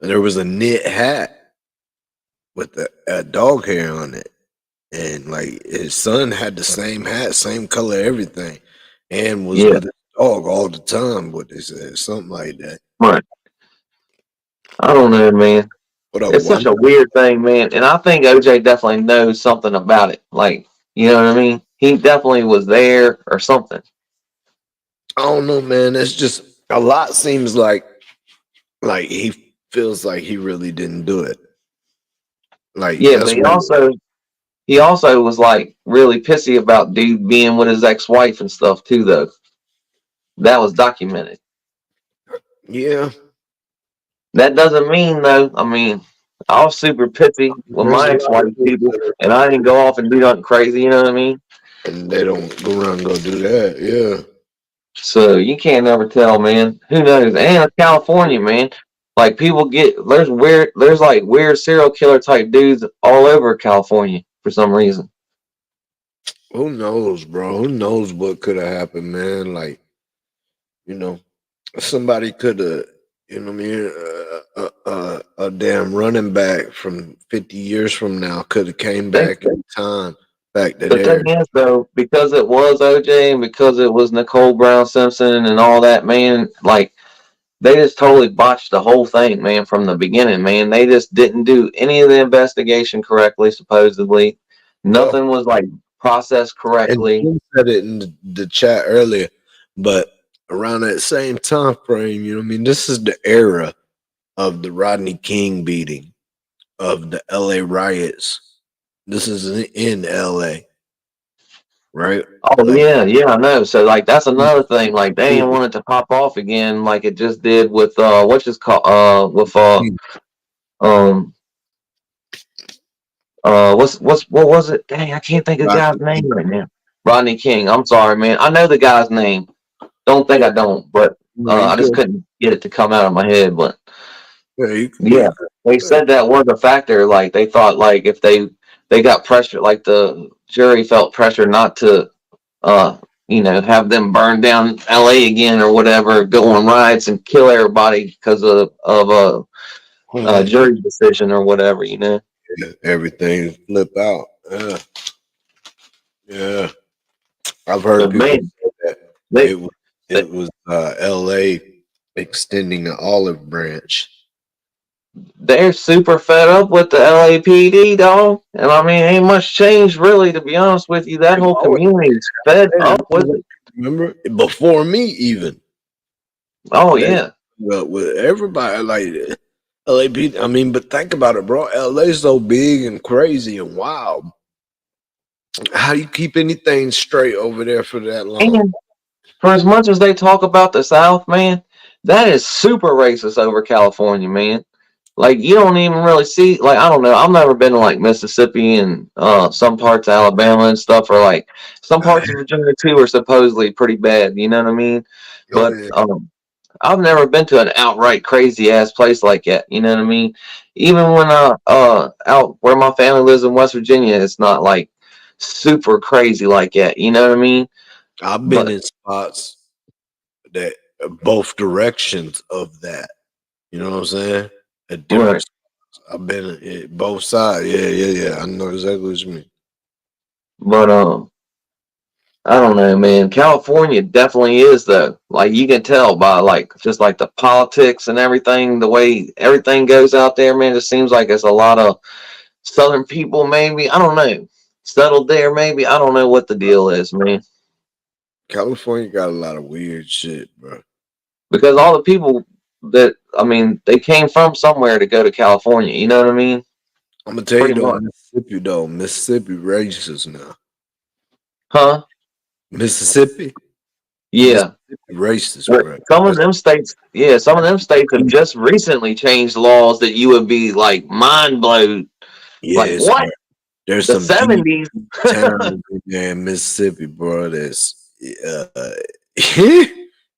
There was a knit hat with a dog hair on it, and like his son had the same hat, same color, everything, and was Yeah. with his dog all the time. What they said, something like that. Right. I don't know, man. What up, It's such one? a weird thing, man. And I think OJ definitely knows something about it. Like, you know what I mean? He definitely was there or something. I don't know, man. It's just a lot. Seems like he feels like he really didn't do it. Like Yeah, but that's what. he also was like really pissy about dude being with his ex-wife and stuff too, though. That was documented. Yeah, That doesn't mean though. I mean, I was super pissy with there's my a lot ex-wife of people people, that are, and I didn't go off and do nothing crazy. You know what I mean? and they don't go around and go do that. Yeah. So you can't ever tell, man. Who knows? And it's California, man. Like people get there's like weird serial killer type dudes all over California for some reason. Who knows, bro? Who knows what could have happened, man? Like, you know, somebody could have, you know what I mean? A damn running back from 50 years from now could have came They, back in time, back to the thing there. is, though, because it was OJ and because it was Nicole Brown Simpson and all that, man, like they just totally botched the whole thing, man, from the beginning, man. They just didn't do any of the investigation correctly, supposedly. Well, Nothing was like processed and correctly. Jim said it in the chat earlier, but around that same time frame, you know what I mean? This is the era of the Rodney King beating, of the LA riots. This is in LA, right? Oh Like, yeah, yeah, I know. So like that's another thing. Like they didn't want it to pop off again, like it just did with what's his called with um what was it? Dang, I can't think of the guy's name right now. Rodney King. I'm sorry, man. I know the guy's name. Don't think yeah, I don't, but no, you I just good. couldn't get it to come out of my head. But Yeah, you yeah, good. they said that was a factor. Like they thought, like if they got pressure, like the jury felt pressure not to uh, have them burn down LA again or whatever, go on riots and kill everybody because of a Mhm. jury decision or whatever. Yeah, everything flip out. Yeah, yeah. I've heard But people man, say that they, it was they it was LA extending the olive branch. they're super fed up with the LAPD, dog. And I mean, ain't much changed really, to be honest with you. That They've whole always community is fed been, up with it. remember before me even. Oh They yeah, well, with everybody like LAPD. I mean, but think about it, bro. LA's so big and crazy and wild. How do you keep anything straight over there for that long? and for as much as they talk about the South, man, that is super racist over California, man. Like you don't even really see, like, I don't know. I've never been to like Mississippi and some parts of Alabama and stuff, or like some parts of Virginia too are supposedly pretty bad. You know what I mean? Oh But yeah. I've never been to an outright crazy ass place like that. You know what I mean? Even when out where my family lives in West Virginia, it's not like super crazy like that. You know what I mean? I've been But in spots that both directions of that. You know what I'm saying? At different right. spots. I've been at both sides. Yeah, yeah, yeah. I know exactly what you mean. But I don't know, man. California definitely is though. Like you can tell by like just like the politics and everything, the way everything goes out there, man. It seems like it's a lot of Southern people, maybe. I don't know. Settled there, maybe. I don't know what the deal is, man. California got a lot of weird shit, bro. Because all the people that I mean, they came from somewhere to go to California. You know what I mean? I'm gonna tell you Pretty though, much, Mississippi racist now. huh? Mississippi, Yeah. racist, Well, bro. some of them states, yeah, some of them states have just recently changed laws that you would be like mind blown. Like Yes, what? bro. There's The some deep 70s? towns in Mississippi, bro. That's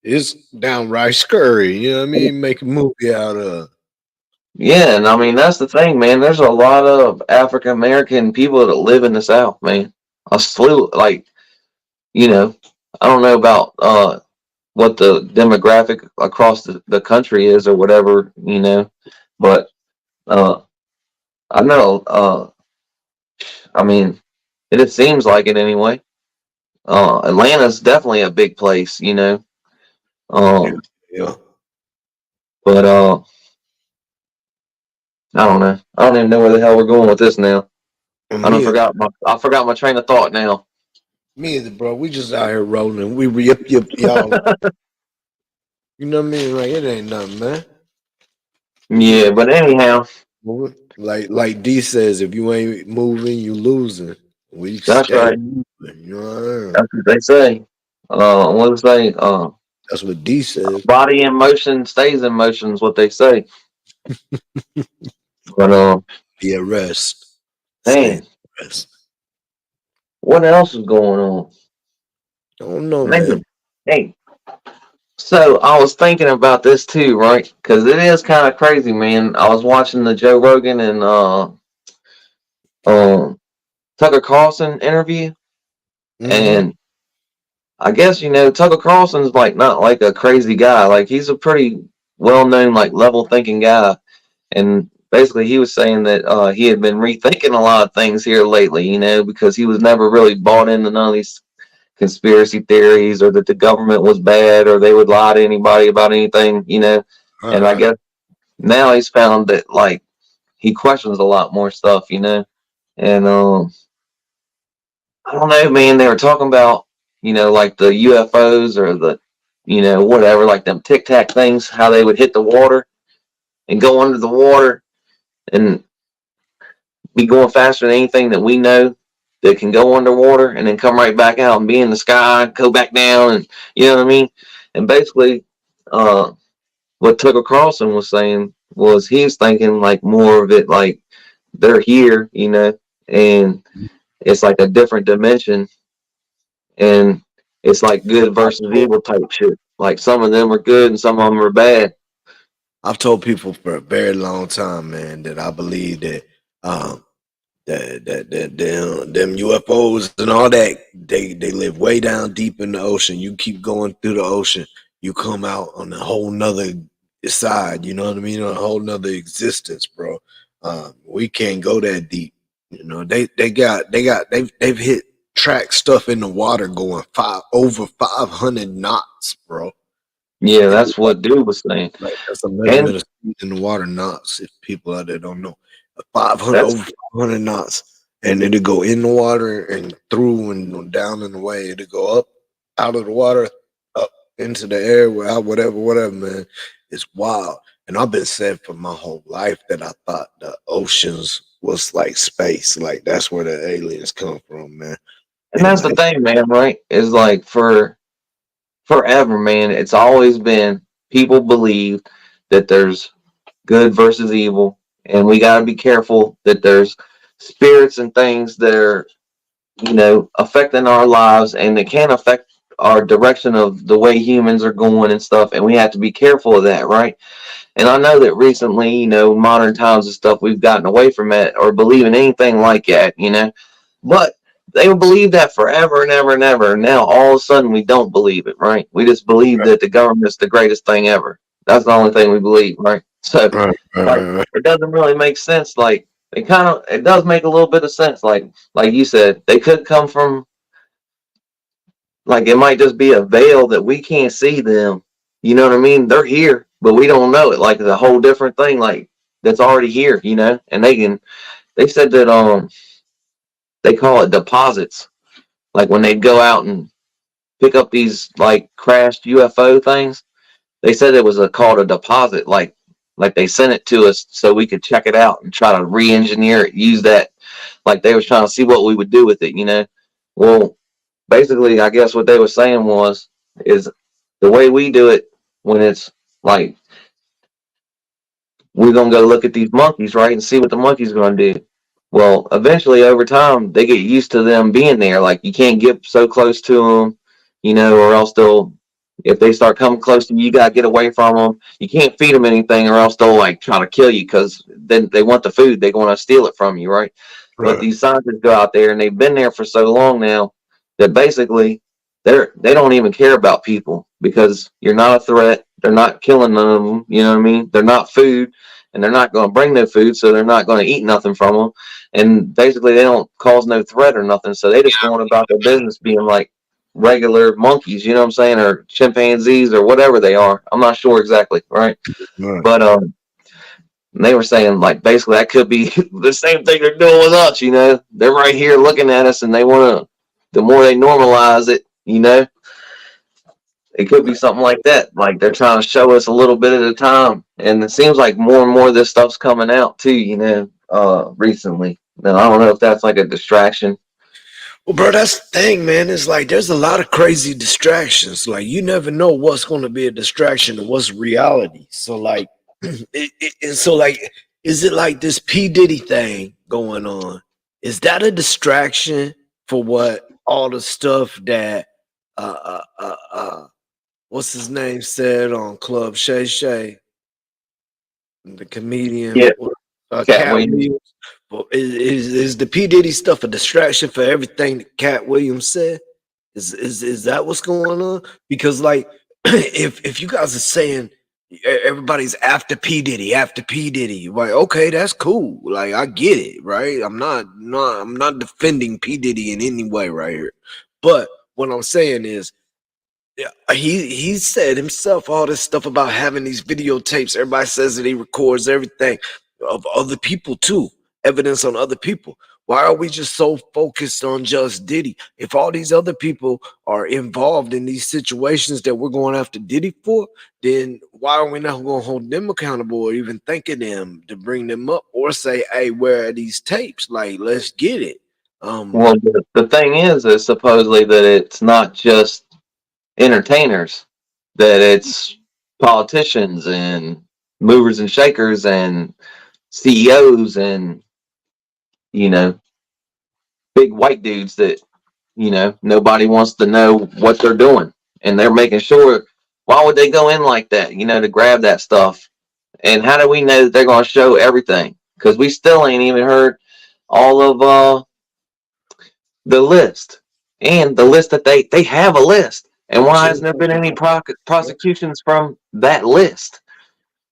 it's downright scary. You know what I mean? Make a movie out of. Yeah, and I mean that's the thing, man. There's a lot of African American people that live in the South, man. A slew, like you know, I don't know about what the demographic across the country is or whatever, but uh, I know. I mean, it seems like it anyway. Atlanta's definitely a big place, Yeah, Um, yeah. but I don't know. I don't even know where the hell we're going with this now. And me, I forgot my train of thought now. me either, bro. We just out here rolling. We yip y'all. You know what I mean? Like it ain't nothing, man. We Yeah, but anyhow, moving. Like D says, if you ain't moving, you losing. We that's stay right. moving. You know what I mean? That's what they say. What do they say? That's what D says. Body in motion stays in motion is what they say. But The arrest. Stay man, arrest. what else is going on? I don't know, man. Man, hey, so I was thinking about this too, right? Because it is kind of crazy, man. I was watching the Joe Rogan and um Tucker Carlson interview, Mm-hmm. and I guess Tucker Carlson's like not like a crazy guy. Like he's a pretty well known, like level thinking guy. And basically, he was saying that he had been rethinking a lot of things here lately, because he was never really bought into none of these conspiracy theories or that the government was bad or they would lie to anybody about anything. All And I right. guess now he's found that like he questions a lot more stuff. And I don't know, man. They were talking about like the UFOs or the whatever, like them tic tac things, how they would hit the water and go under the water and be going faster than anything that we know that can go underwater and then come right back out and be in the sky, go back down, and you know what I mean. And basically, uh, what Tucker Carlson was saying was he was thinking like more of it like they're here, and it's like a different dimension, and it's like good versus evil type shit. Like some of them are good and some of them are bad. I've told people for a very long time, man, that I believe that um them UFOs and all that they live way down deep in the ocean. You keep going through the ocean, you come out on a whole nother side. You know what I mean? On a whole nother existence, bro. We can't go that deep. You know they've hit track stuff in the water going over 500 knots, bro. Yeah, that's what dude was saying, Like that's a and measurement of speed in the water knots. If people out there don't know, 500 that's over 500 knots, and it'll go in the water and through and down in the way. It'll go up out of the water, up into the air, whatever, man. It's wild. And I've been saying for my whole life that I thought the oceans was like space, like that's where the aliens come from, man. and And that's the like, thing, man. Right? Is like for forever, man. It's always been people believe that there's good versus evil, and we got to be careful that there's spirits and things that are, affecting our lives, and they can affect our direction of the way humans are going and stuff, and we have to be careful of that, right? And I know that recently, modern times and stuff, we've gotten away from it or believing anything like that. But they will believe that forever and ever and ever. And now all of a sudden we don't believe it, right? We just believe that the government's the greatest thing ever. That's the only thing we believe, right? So like right. it doesn't really make sense. Like it does make a little bit of sense. Like you said, they could come from like it might just be a veil that we can't see them. You know what I mean? They're here, but we don't know it. Like it's a whole different thing, like that's already here, you know? And they said that they call it deposits. Like when they go out and pick up these like crashed UFO things, they said it was called a deposit. Like they sent it to us so we could check it out and try to re-engineer it, use that. Like they was trying to see what we would do with it, you know? Well, basically, I guess what they were saying is the way we do it when it's like we're gonna go look at these monkeys, right, and see what the monkeys gonna do. Well, eventually, over time, they get used to them being there. Like you can't get so close to them, you know, or else they'll. If they start coming close to you, you gotta get away from them. You can't feed them anything, or else they'll like try to kill you because then they want the food. They want to steal it from you, right? But Right. these scientists go out there and they've been there for so long now that basically they don't even care about people because you're not a threat. They're not killing none of them. You know what I mean? They're not food, and they're not going to bring no food, so they're not going to eat nothing from them. And basically, they don't cause no threat or nothing. So they just going about their business being like regular monkeys. You know what I'm saying? Or chimpanzees or whatever they are. I'm not sure exactly, right? Right. But they were saying like basically that could be the same thing they're doing with us. You know, they're right here looking at us, and they want to. The more they normalize it, you know, it could be something like that. Like they're trying to show us a little bit at a time, and it seems like more and more of this stuff's coming out too. You know, recently. And I don't know if that's like a distraction. Well, bro, that's the thing, man. It's like there's a lot of crazy distractions. Like you never know what's going to be a distraction and what's reality. So, like, is it like this P Diddy thing going on? Is that a distraction for what all the stuff that what's his name said on Club Shay Shay, the comedian, Yeah, Cat Cat Williams. Williams? Well, is the P Diddy stuff a distraction for everything that Cat Williams said? Is that what's going on? Because like, if you guys are saying everybody's after P Diddy, like okay, that's cool. Like I get it, right? I'm not defending P Diddy in any way right here, but what I'm saying is yeah, he said himself all this stuff about having these videotapes. Everybody says that he records everything of other people too, evidence on other people. Why are we just so focused on just Diddy? If all these other people are involved in these situations that we're going after Diddy for, then why are we not going to hold them accountable or even think of them to bring them up or say, hey, where are these tapes? Like, let's get it. Well, the thing is supposedly that it's not just entertainers, that it's politicians and movers and shakers and CEOs and you know big white dudes that nobody wants to know what they're doing, and they're making sure. Why would they go in like that? To grab that stuff. And how do we know that they're going to show everything? Because we still ain't even heard all of the list, and the list that they have a list. And why hasn't there been any prosecutions from that list?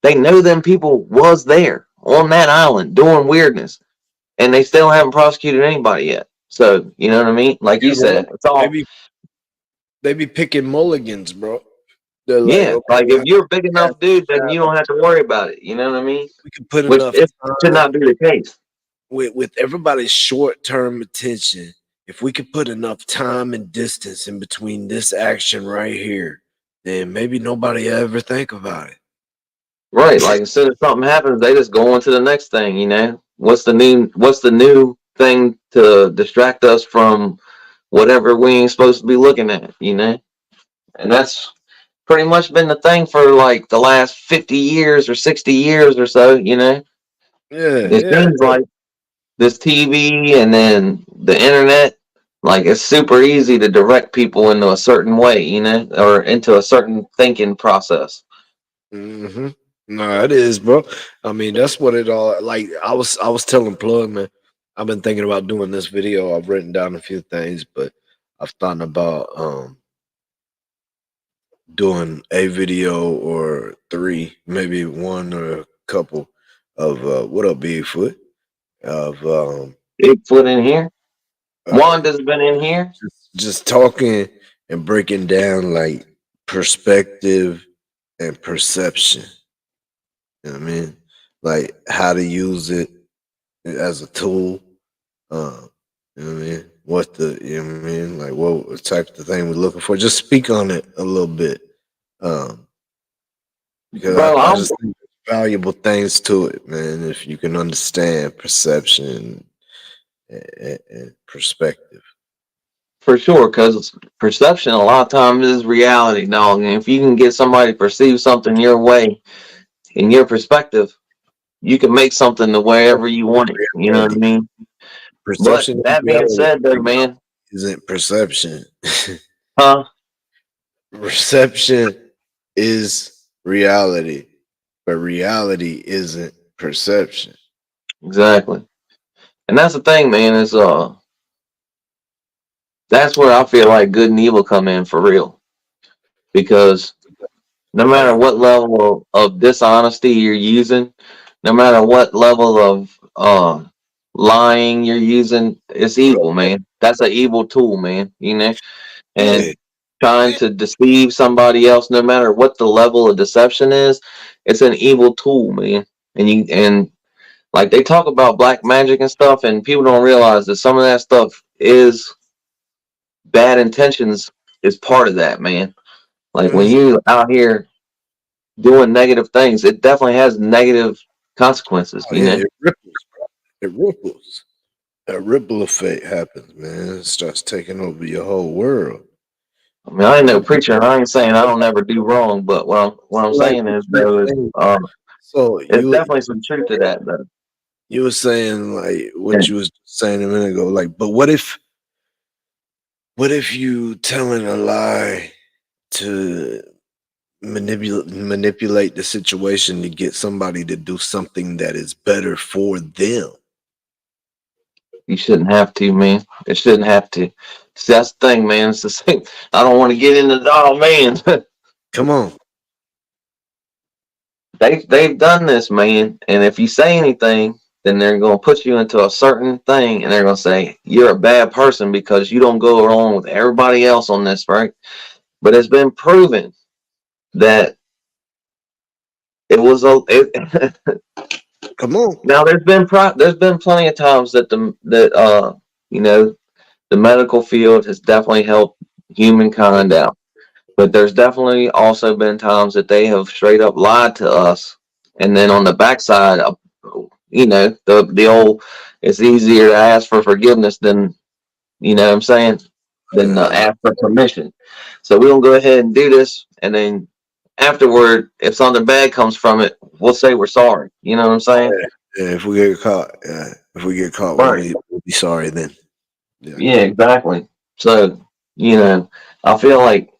They know them people was there on that island doing weirdness, and they still haven't prosecuted anybody yet. So you know what I mean? Like you said, it's all They be picking mulligans, bro. They're like, yeah. okay, Like if you're a big enough dude, then you don't have to worry about it. You know what I mean? we can put Which enough it should time not be the case. with everybody's short-term attention. If we could put enough time and distance in between this action right here, then maybe nobody ever think about it. Right. Like instead of something happens, they just go on to the next thing, What's the new thing to distract us from whatever we ain't supposed to be looking at? And that's pretty much been the thing for like the last 50 years or 60 years or so. It Yeah. seems like this TV and then the internet, like it's super easy to direct people into a certain way, or into a certain thinking process. Mm-hmm. No, it is, bro. I mean, that's what it all like. I was telling Plug, man. I've been thinking about doing this video. I've written down a few things, but I've thought about doing a video or three, maybe one or a couple of what up, Bigfoot? Of Bigfoot in here. uh, Wanda's been in here. just talking and breaking down like perspective and perception. You know what I mean? Like how to use it as a tool. You know what I mean? What the you know what I mean? Like what type of thing we're looking for. Just speak on it a little bit. Um, because Bro, I I'm just think there's valuable things to it, man. If you can understand perception and perspective. for sure, because perception a lot of times is reality, dog. And if you can get somebody to perceive something your way, in your perspective, you can make something to wherever you want it. You know what I Reality. mean? But Perception and that being reality said, though, man, isn't perception. huh? Perception is reality, but reality isn't perception. Exactly. And that's the thing, man, is that's where I feel like good and evil come in for real. Because no matter what level of dishonesty you're using, no matter what level of lying you're using, it's evil, man. That's an evil tool, man. You know, Yeah, and trying to deceive somebody else, no matter what the level of deception is, it's an evil tool, man. And like they talk about black magic and stuff, and people don't realize that some of that stuff is bad intentions is part of that, man. Like when mhm. you out here doing negative things, it definitely has negative consequences, Oh you yeah, know. it ripples, bro. It ripples. A ripple effect happens, man. It starts taking over your whole world. I mean, I ain't no And preacher, and I ain't saying I don't ever do wrong, but what I'm like saying what is you were though is saying, so it's you definitely some truth to that, though. you were saying like Yeah. what you was saying a minute ago, like, but what if you telling a lie to manipulate the situation to get somebody to do something that is better for them? You shouldn't have to, man. It shouldn't have to. See, that's the thing, man. It's the same. I don't want to get into the oh man. Come on. They've done this, man. And if you say anything, then they're gonna put you into a certain thing and they're gonna say you're a bad person because you don't go along with everybody else on this, right? But it's been proven that it was a Come on. now there's been plenty of times that you know the medical field has definitely helped humankind out. But there's definitely also been times that they have straight up lied to us, and then on the backside, the old, it's easier to ask for forgiveness than what I'm saying than Uh, ask for permission. So we'll go ahead and do this, and then afterward, if something bad comes from it, we'll say we're sorry. You know what I'm saying? yeah, if we get caught, Right. we'll be sorry then. Yeah. Yeah, exactly. So I feel like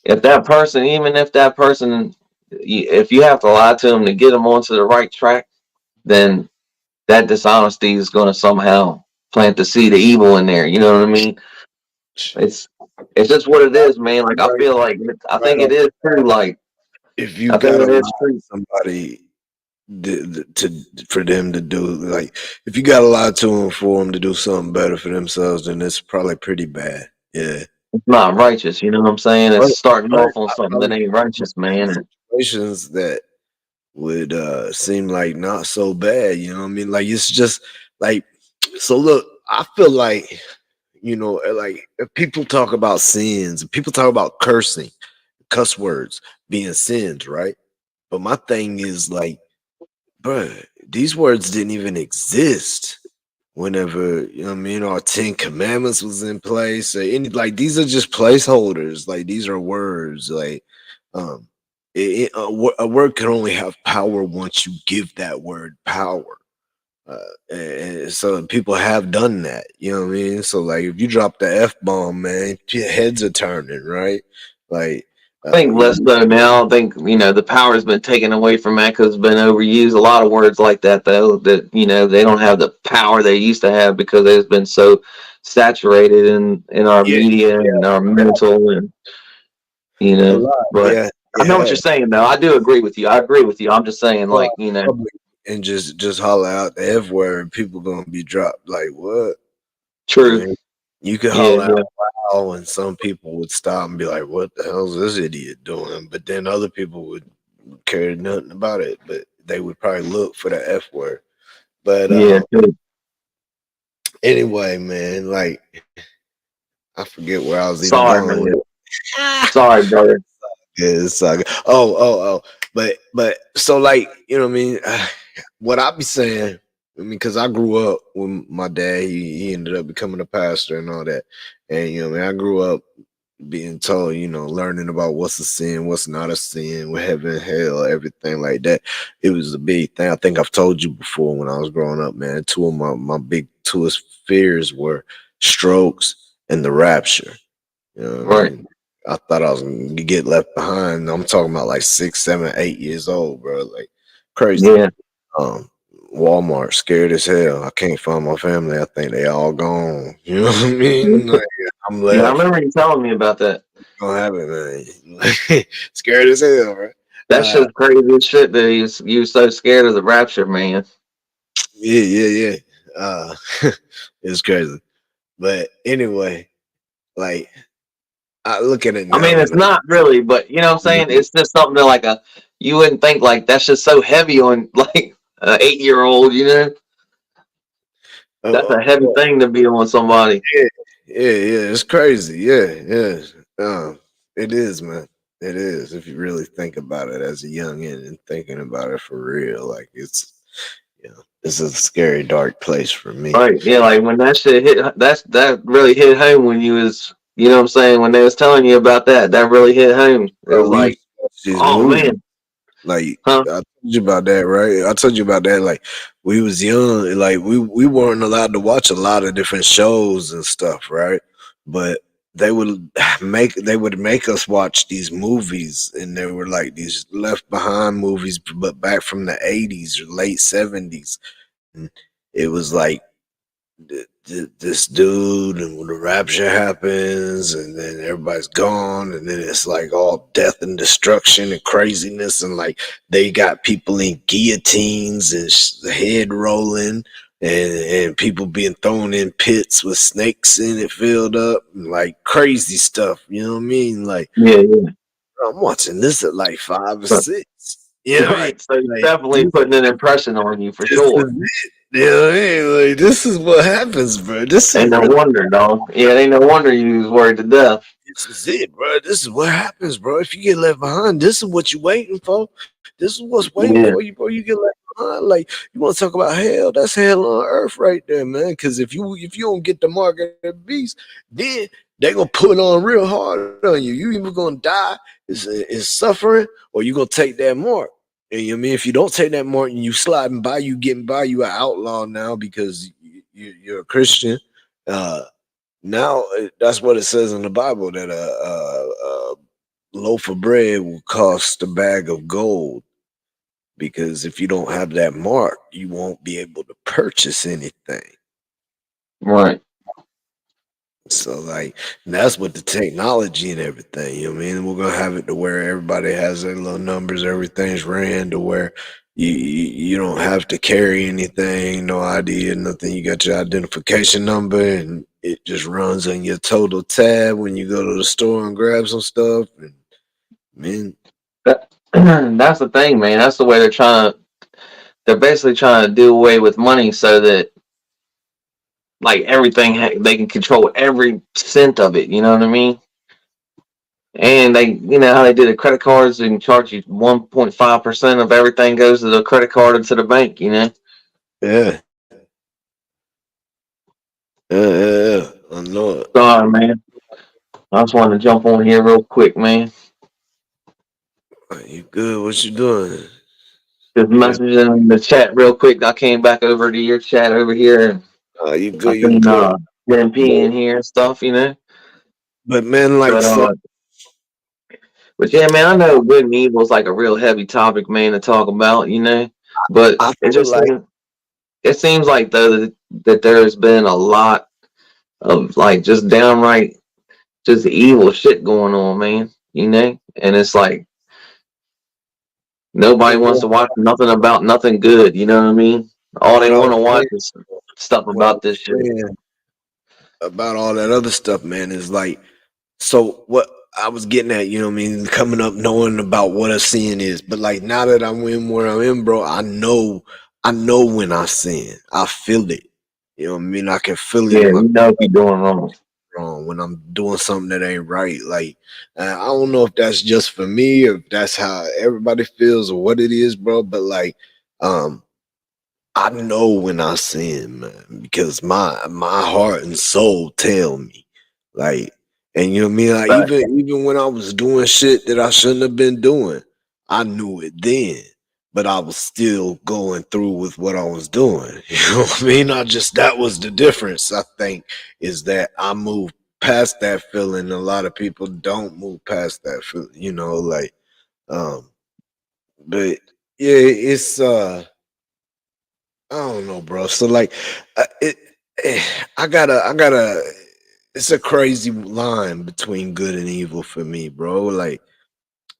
if that person, even if that person, if you have to lie to them to get them onto the right track, then that dishonesty is going to somehow plant the seed of evil in there. You know what I mean? It's it's just what it is, man. Like I Right, feel like I right think it off. is true. Like If you I think gotta it lie is to true. somebody for them to do, like, if you gotta lie to them for them to do something better for themselves, then it's probably pretty bad. Yeah. It's not righteous. You know what I'm saying? It's Right. starting Right. off on I something that probably ain't righteous, man. And situations that would seem like not so bad, you know what I mean? Like it's just like, so look, I feel like, like if people talk about sins, people talk about cursing, cuss words being sins, right? But my thing is like, bruh, these words didn't even exist whenever, you know what I mean, our 10 commandments was in place. Or any, like these are just placeholders. Like these are words. Like um a word can only have power once you give that word power. And so people have done that, you know what I mean? So like if you drop the F bomb, man, your heads are turning, right? Like I think less so now. I think the power has been taken away from that because it's been overused. A lot of words like that, though, that they don't have the power they used to have because they've been so saturated in our yeah, media and our mental and a lot. But Yeah, I know what yeah. you're saying, though. I do agree with you. I agree with you. I'm just saying, Go like out in public and just holler out the F word, people gonna be dropped. Like what? I true. mean, You could Yeah, holler yeah, out loud, and some people would stop and be like, "What the hell is this idiot doing?" But then other people would care nothing about it, but they would probably look for the F word. But yeah. Too. anyway, man, like I forget where I was even Sorry, going with man. it. Sorry, brother. Yeah, it's all good. Oh. But so like, you know what I mean? What I be saying, I mean, because I grew up with my dad, he ended up becoming a pastor and all that. And you know, what I mean, I grew up being told, you know, learning about what's a sin, what's not a sin, what heaven, hell, everything like that. It was a big thing. I think I've told you before when I was growing up, man. Two of my big two fears were strokes and the rapture. You know what I Right. mean? I thought I was gonna get left behind. I'm talking about like 6, 7, 8 years old, bro. Like crazy. Yeah. Um, Walmart, scared as hell. I can't find my family. I think they all gone. You know what I mean? Like, I'm Yeah, I left. remember you telling me about that. Don't have it, man. Scared as hell, bro. That shit's crazy as shit that you was so scared of the rapture, man. Yeah. Uh, it's crazy. But anyway, like I look at it I mean, now. it's not really, but you know what I'm saying? It's just something that like you wouldn't think like that's just so heavy on like an 8-year-old, you know? That's Uh, a heavy uh, thing to be on somebody. yeah. It's crazy. Yeah. It is, man. It is. If you really think about it as a youngin and thinking about it for real, like it's a scary, dark place for me. Right. Yeah, like when that shit hit that really hit home when you was you know what I'm saying, when they was telling you about that, that really hit home. It Bro, was we used like, to watch these oh movies. man. Like Huh? I told you about that, right? I told you about that. Like we was young, like we weren't allowed to watch a lot of different shows and stuff, right? But they would make us watch these movies, and they were like these Left Behind movies, but back from the 80s or late 70s. And it was like this dude, and when the rapture happens, and then everybody's gone, and then it's like all death and destruction and craziness, and like they got people in guillotines and head rolling, and people being thrown in pits with snakes in it filled up, and like crazy stuff. You know what I mean? Like Yeah, yeah. I'm watching this at like 5 or 6. You know what I mean? Right. So it's Like definitely putting an impression on you for this is sure. it. You know what I mean? Like this is what happens, bro. This is Ain't no really wonder, dog. Yeah, ain't no wonder you was worried to death. this is it, bro. This is what happens, bro. If you get left behind, this is what you waiting for. This is what's waiting Yeah. for you, bro. You get left behind. Like you want to talk about hell? That's hell on earth right there, man. Because if you don't get the mark of the beast, then they gonna put on real hard on you. You either gonna die is suffering, or you gonna take that mark. And you know what I mean, if you don't take that mark and you sliding by, you getting by, you an outlaw now because you're a Christian. Now that's what it says in the Bible that a loaf of bread will cost a bag of gold, because if you don't have that mark, you won't be able to purchase anything. Right. So like that's what the technology and everything, you know what I mean? We're gonna have it to where everybody has their little numbers, everything's ran to where you don't have to carry anything, no ID, nothing. You got your identification number and it just runs on your total tab when you go to the store and grab some stuff. And man, That, that's the thing, man. That's the way they're basically trying to do away with money so that like everything they can control every cent of it, you know what I mean? And they, you know how they do the credit cards and charge you 1.5% of everything goes to the credit card and to the bank, you know? yeah, yeah. I know it. Sorry, man. I just wanted to jump on here real quick, man. You good? What you doing? Just Yeah. messaging in the chat real quick. I came back over to your chat over here and You I good, you seen good. MP in here and stuff, you know? But man, like But so but yeah, man, I know good and evil is like a real heavy topic, man, to talk about, you know? But I it feel just like it seems like though that there's been a lot of like just downright just evil shit going on, man. You know, and it's like nobody wants to watch nothing about nothing good. You know what I mean? All what they I want was to watch saying, is stuff what I about was this shit. saying about all that other stuff, man, is like, so what I was getting at, you know what I mean, coming up knowing about what a sin is. But like now that I'm in where I'm in, bro, I know when I sin. I feel it. You know what I mean? I can feel it Yeah, in my you know if you're doing wrong. wrong when I'm doing something that ain't right. Like I don't know if that's just for me or if that's how everybody feels or what it is, bro. But like um I know when I sin, man, because my heart and soul tell me. Like, and you know what I mean? Like But even when I was doing shit that I shouldn't have been doing, I knew it then. But I was still going through with what I was doing. You know what I mean? I just that was the difference, I think, is that I moved past that feeling. A lot of people don't move past that feeling, you know, like um but yeah, it's I don't know, bro. So like, it, I gotta. It's a crazy line between good and evil for me, bro. Like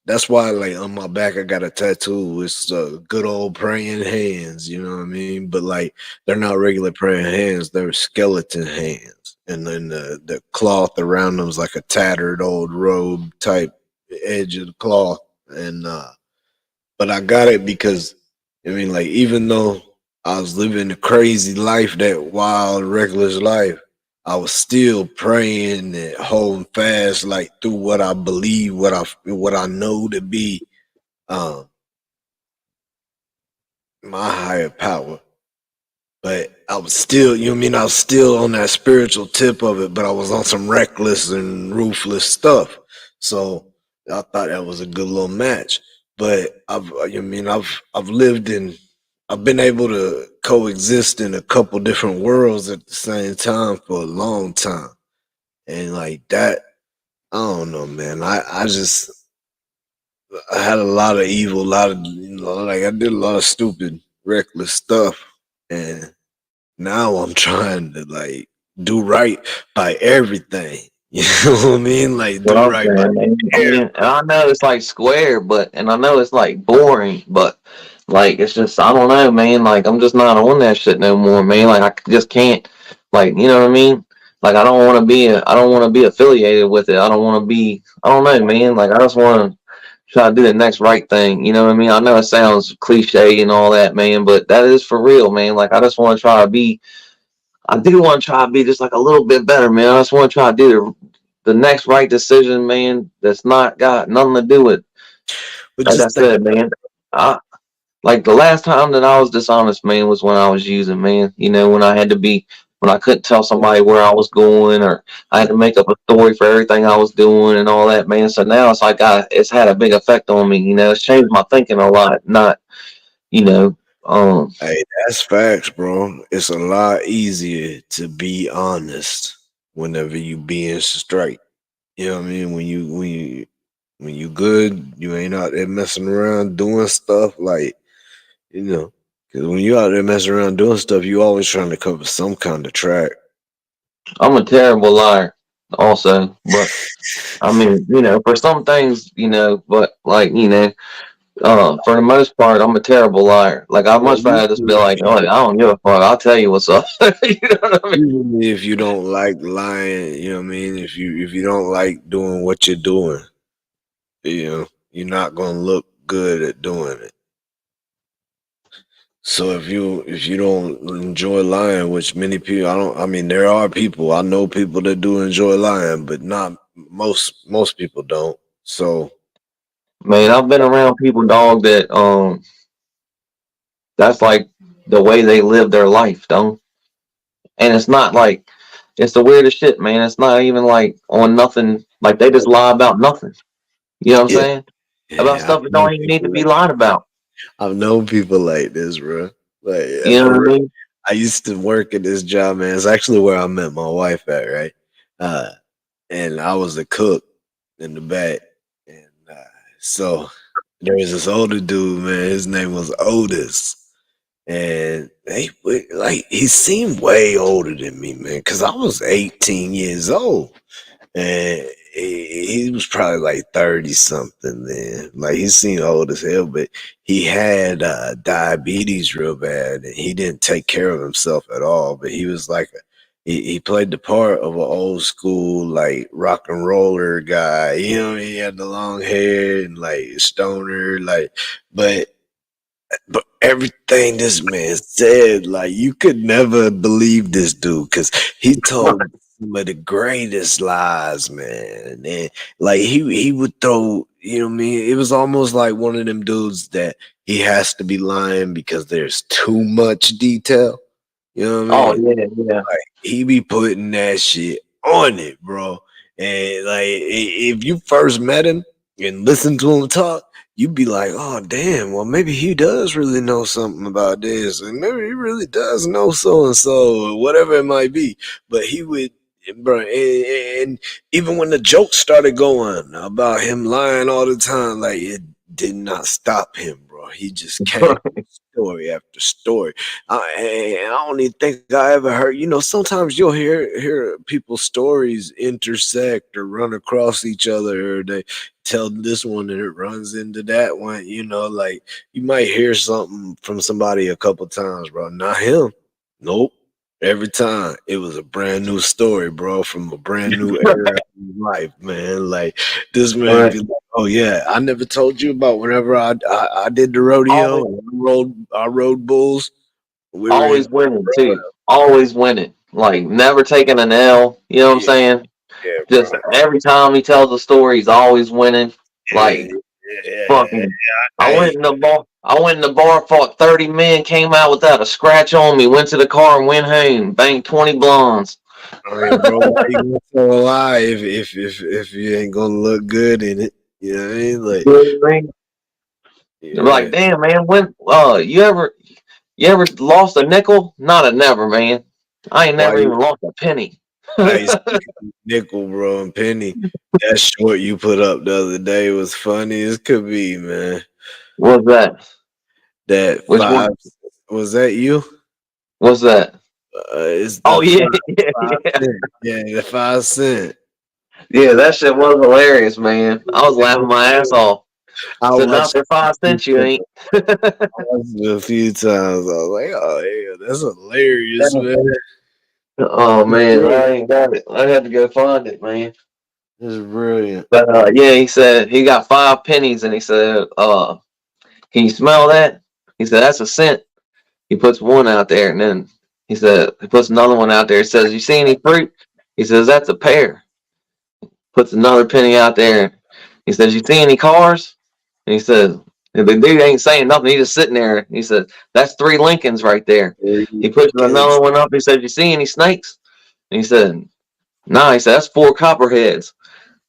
that's why, like on my back, I got a tattoo. It's good old praying hands. You know what I mean? But like, they're not regular praying hands. They're skeleton hands, and then the cloth around them is like a tattered old robe type edge of the cloth, and but I got it because I mean, like, even though I was living a crazy life, that wild, reckless life, I was still praying and holding fast, like through what I believe, what I know to be um, my higher power. But I was still, you know what I mean? I was still on that spiritual tip of it, but I was on some reckless and ruthless stuff. So I thought that was a good little match. But I've lived in, I've been able to coexist in a couple different worlds at the same time for a long time. And like that, I don't know, man. I had a lot of evil, a lot of, you know, like I did a lot of stupid, reckless stuff. And now I'm trying to like do right by everything. You know what I mean? Like what do I'm right by saying, man. I everything. mean, and I know it's like square, but and I know it's like boring, but like it's just I don't know, man. Like I'm just not on that shit no more, man. Like just can't, like you know what I mean. Like I don't want to be affiliated with it. I don't want to be. I don't know, man. Like I just want to try to do the next right thing. You know what I mean? I know it sounds cliche and all that, man, but that is for real, man. Like I just want to try to be. I do want to try to be just like a little bit better, man. I just want to try to do the next right decision, man. That's not got nothing to do with, But like I just think said, man. I like the last time that I was dishonest, man, was when I was using, man. You know, when I had to be, when I couldn't tell somebody where I was going, or I had to make up a story for everything I was doing and all that, man. So now it's like it's had a big effect on me. You know, it's changed my thinking a lot. Not, you know, um, hey, that's facts, bro. It's a lot easier to be honest whenever you being straight. You know what I mean? When you good, you ain't out there messing around doing stuff like, you know, because when you out there messing around doing stuff, you always trying to cover some kind of track. I'm a terrible liar, also, but. I mean, you know, for some things, you know, but like, you know, for the most part, I'm a terrible liar. Like, I'd Well, much rather just be like, oh, I don't give a fuck. I'll tell you what's up. You know what I mean? even if you don't like lying, you know what I mean? If you don't like doing what you're doing, you know, you're not gonna look good at doing it. So if you don't enjoy lying, which many people I mean there are people, I know people that do enjoy lying, but not most people don't. So Man, I've been around people, dog, that that's like the way they live their life, dog. And it's not like it's the weirdest shit, man. It's not even like on nothing. Like they just lie about nothing. You know what I'm yeah, saying? About yeah, stuff that don't even need to be lied about. I've known people like this, bro. Like You know for what I real. mean? I used to work at this job, man. It's actually where I met my wife at, right? Uh, and I was a cook in the back, and so there was this older dude, man. His name was Otis, and like he seemed way older than me, man, because I was 18 years old, and he was probably like 30 something then. Like he seemed old as hell, but he had diabetes real bad, and he didn't take care of himself at all. But he was like he played the part of an old school like rock and roller guy. You know, he had the long hair and like stoner, like, but everything this man said, like you could never believe this dude because he told some of the greatest lies, man. And like he would throw, you know what I mean? It was almost like one of them dudes that he has to be lying because there's too much detail. You know what I Oh mean? yeah, yeah. Like he be putting that shit on it, bro. And like if you first met him and listened to him talk, you'd be like, oh damn, well maybe he does really know something about this, and maybe he really does know so and so, or whatever it might be. But he would, bro, and even when the jokes started going about him lying all the time, like it did not stop him, bro. He just came story after story. And I don't even think I ever heard. You know, sometimes you'll hear people's stories intersect or run across each other, or they tell this one and it runs into that one. You know, like you might hear something from somebody a couple times, bro. Not him. Nope. Every time it was a brand new story, bro, from a brand new era of life, man. Like this man Right. be like, "Oh yeah, I never told you about whenever I did the rodeo. And I rode bulls. We were Always in winning too. Always winning. Like never taking an L. You know what I'm yeah, saying? yeah, Just bro. every time he tells a story, he's always winning. Yeah, Like yeah. fucking. Hey, I went in the bar, fought 30 men, came out without a scratch on me. Went to the car and went home. Banged 20 blondes. I mean, bro, why you gonna tell a lie if you ain't gonna look good in it? You know what I mean? Like, You know what I mean? They're like, yeah. damn man, when you ever lost a nickel? Not a never, man. I ain't Why never you? even lost a penny. Hey, speaking of nickel, bro, and penny, that short you put up the other day was funny as could be, man. What's that? That Which one? 5 was that you? What's that? It's Oh the yeah, five, yeah, 5 cent. Yeah, the 5 cent. yeah. That shit was hilarious, man. I was laughing my ass off. I So not watched for 5 cents, you ain't. it a few times. I was like, oh yeah, that's hilarious, man. Oh It's man, I brilliant. ain't got it. I had to go find it, man. It's brilliant. But yeah, he said he got 5 pennies, and he said, "Can you smell that?" He said, "That's a cent." He puts one out there, and then he said he puts another one out there. He says, "You see any fruit?" He says, "That's a pear." Puts another penny out there. He says, "You see any cars?" And he says, the dude ain't saying nothing. He's just sitting there. He said, "That's 3 Lincolns right there." He pushes another one up. He said, "You see any snakes?" And he said, "No." He said, "That's 4 copperheads."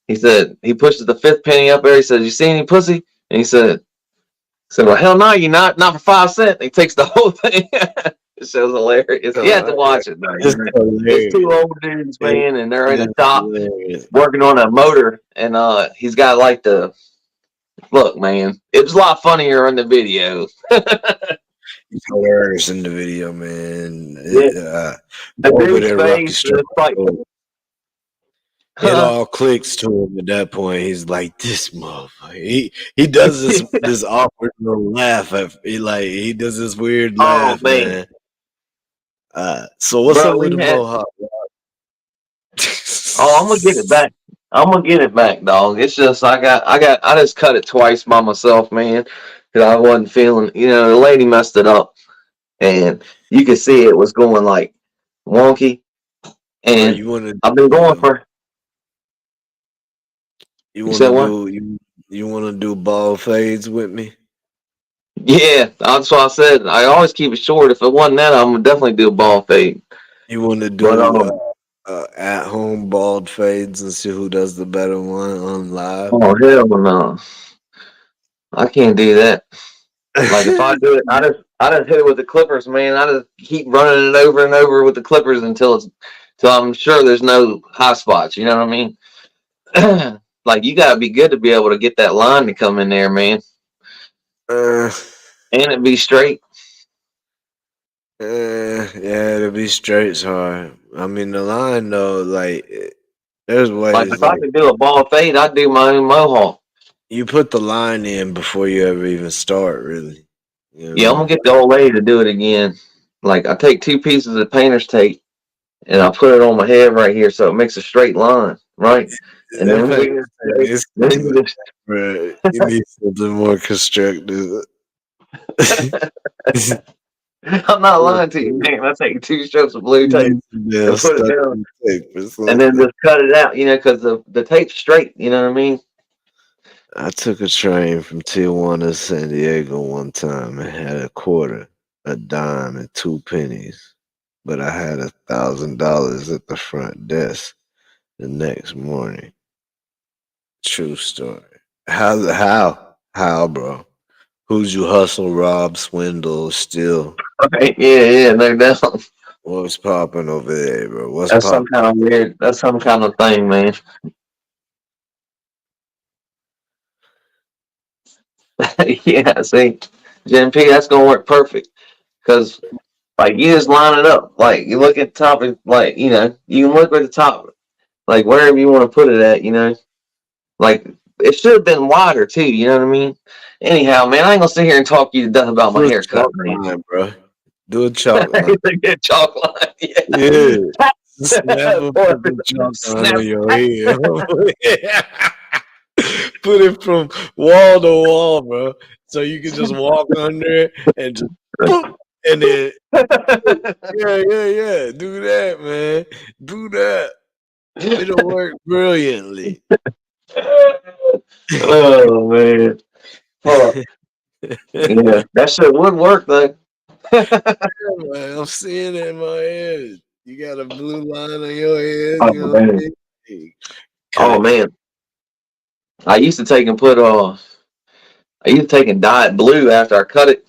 He said, he pushes the fifth penny up there. He says, "You see any pussy?" And he said, "Well, hell no, you not for 5 cents." He takes the whole thing. It show's hilarious. You have to watch it, man. It's It's two hilarious. old dudes, It man, and they're in a is shop hilarious. working on a motor, and he's got like the look, man. It was a lot funnier in the video. It's hilarious in the video, man. Yeah, the Over dude's there, Rocky face Strong. is like, It all clicks to him at that point. He's like, "This motherfucker." He does this awkward little laugh. He does this weird oh laugh, man, man. So what's up bro, with we the had. mohawk? Oh, I'm gonna get it back. I'm gonna get it back, dog. It's just I just cut it twice by myself, man, because I wasn't feeling. The lady messed it up, and you could see it was going like wonky. Bro, And you wanna I've been going do for. you You said wanna what? do you wanna do ball fades with me? Yeah, that's what I said. I always keep it short. If it wasn't that, I'm gonna definitely do a ball fade. You wanna But do at home bald fades and see who does the better one on live? oh hell no, I can't do that. Like if I do it, I just hit it with the clippers, man. I just keep running it over and over with the clippers till I'm sure there's no high spots. You know what I mean? Like you gotta be good to be able to get that line to come in there, man, uh, and it be straight. yeah, to be straight's hard. I mean, the line though, there's Like ways. if I Like could do a ball fade, I'd do my own mohawk. you put the line in before you ever even start, really. You know what I Yeah, I'm gonna mean? get the old lady to do it again. Like I take 2 pieces of painter's tape and I put it on my head right here so it makes a straight line, right? And That then we fucking thing then is you just bro. You need something more constructive. I'm not lying to you, man. I take 2 strips of blue You tape need some damn and put it stuff down, in tape or and then something. just cut it out, because the tape's straight. You know what I mean? I took a train from Tijuana to San Diego one time and had a quarter, a dime, and 2 pennies. But I had $1,000 at the front desk the next morning. True story. How, bro? Who'd you hustle, rob, swindle, steal? Right? Yeah, no doubt. What's popping over there, bro? What's That's some popping? kind of weird. That's some kind of thing, man. Yeah, see, Gen P, that's gonna work perfect because like you just line it up. Like you look at the top, of, like you can look at the top, like wherever you want to put it at. Like it should have been wider too. You know what I mean? Anyhow, man, I ain't gonna sit here and talk you to death about my Do a haircut, chalk man. line, bro. Do a chalk line. It's a good chalk line. Yeah. Yeah. Snap a Boy, fucking chalk line snap. on your head. Put it from wall to wall, bro. So you can just walk under it and just boop, and then yeah. Do that, man. Do that. It'll work brilliantly. Oh man. Fuck. Yeah, that shit would work though. Man, I'm seeing it in my head. You got a blue line on your head, Oh you know what I man. mean? Hey, Oh cut it. man. I used to take and put I used to take and dye it blue after I cut it.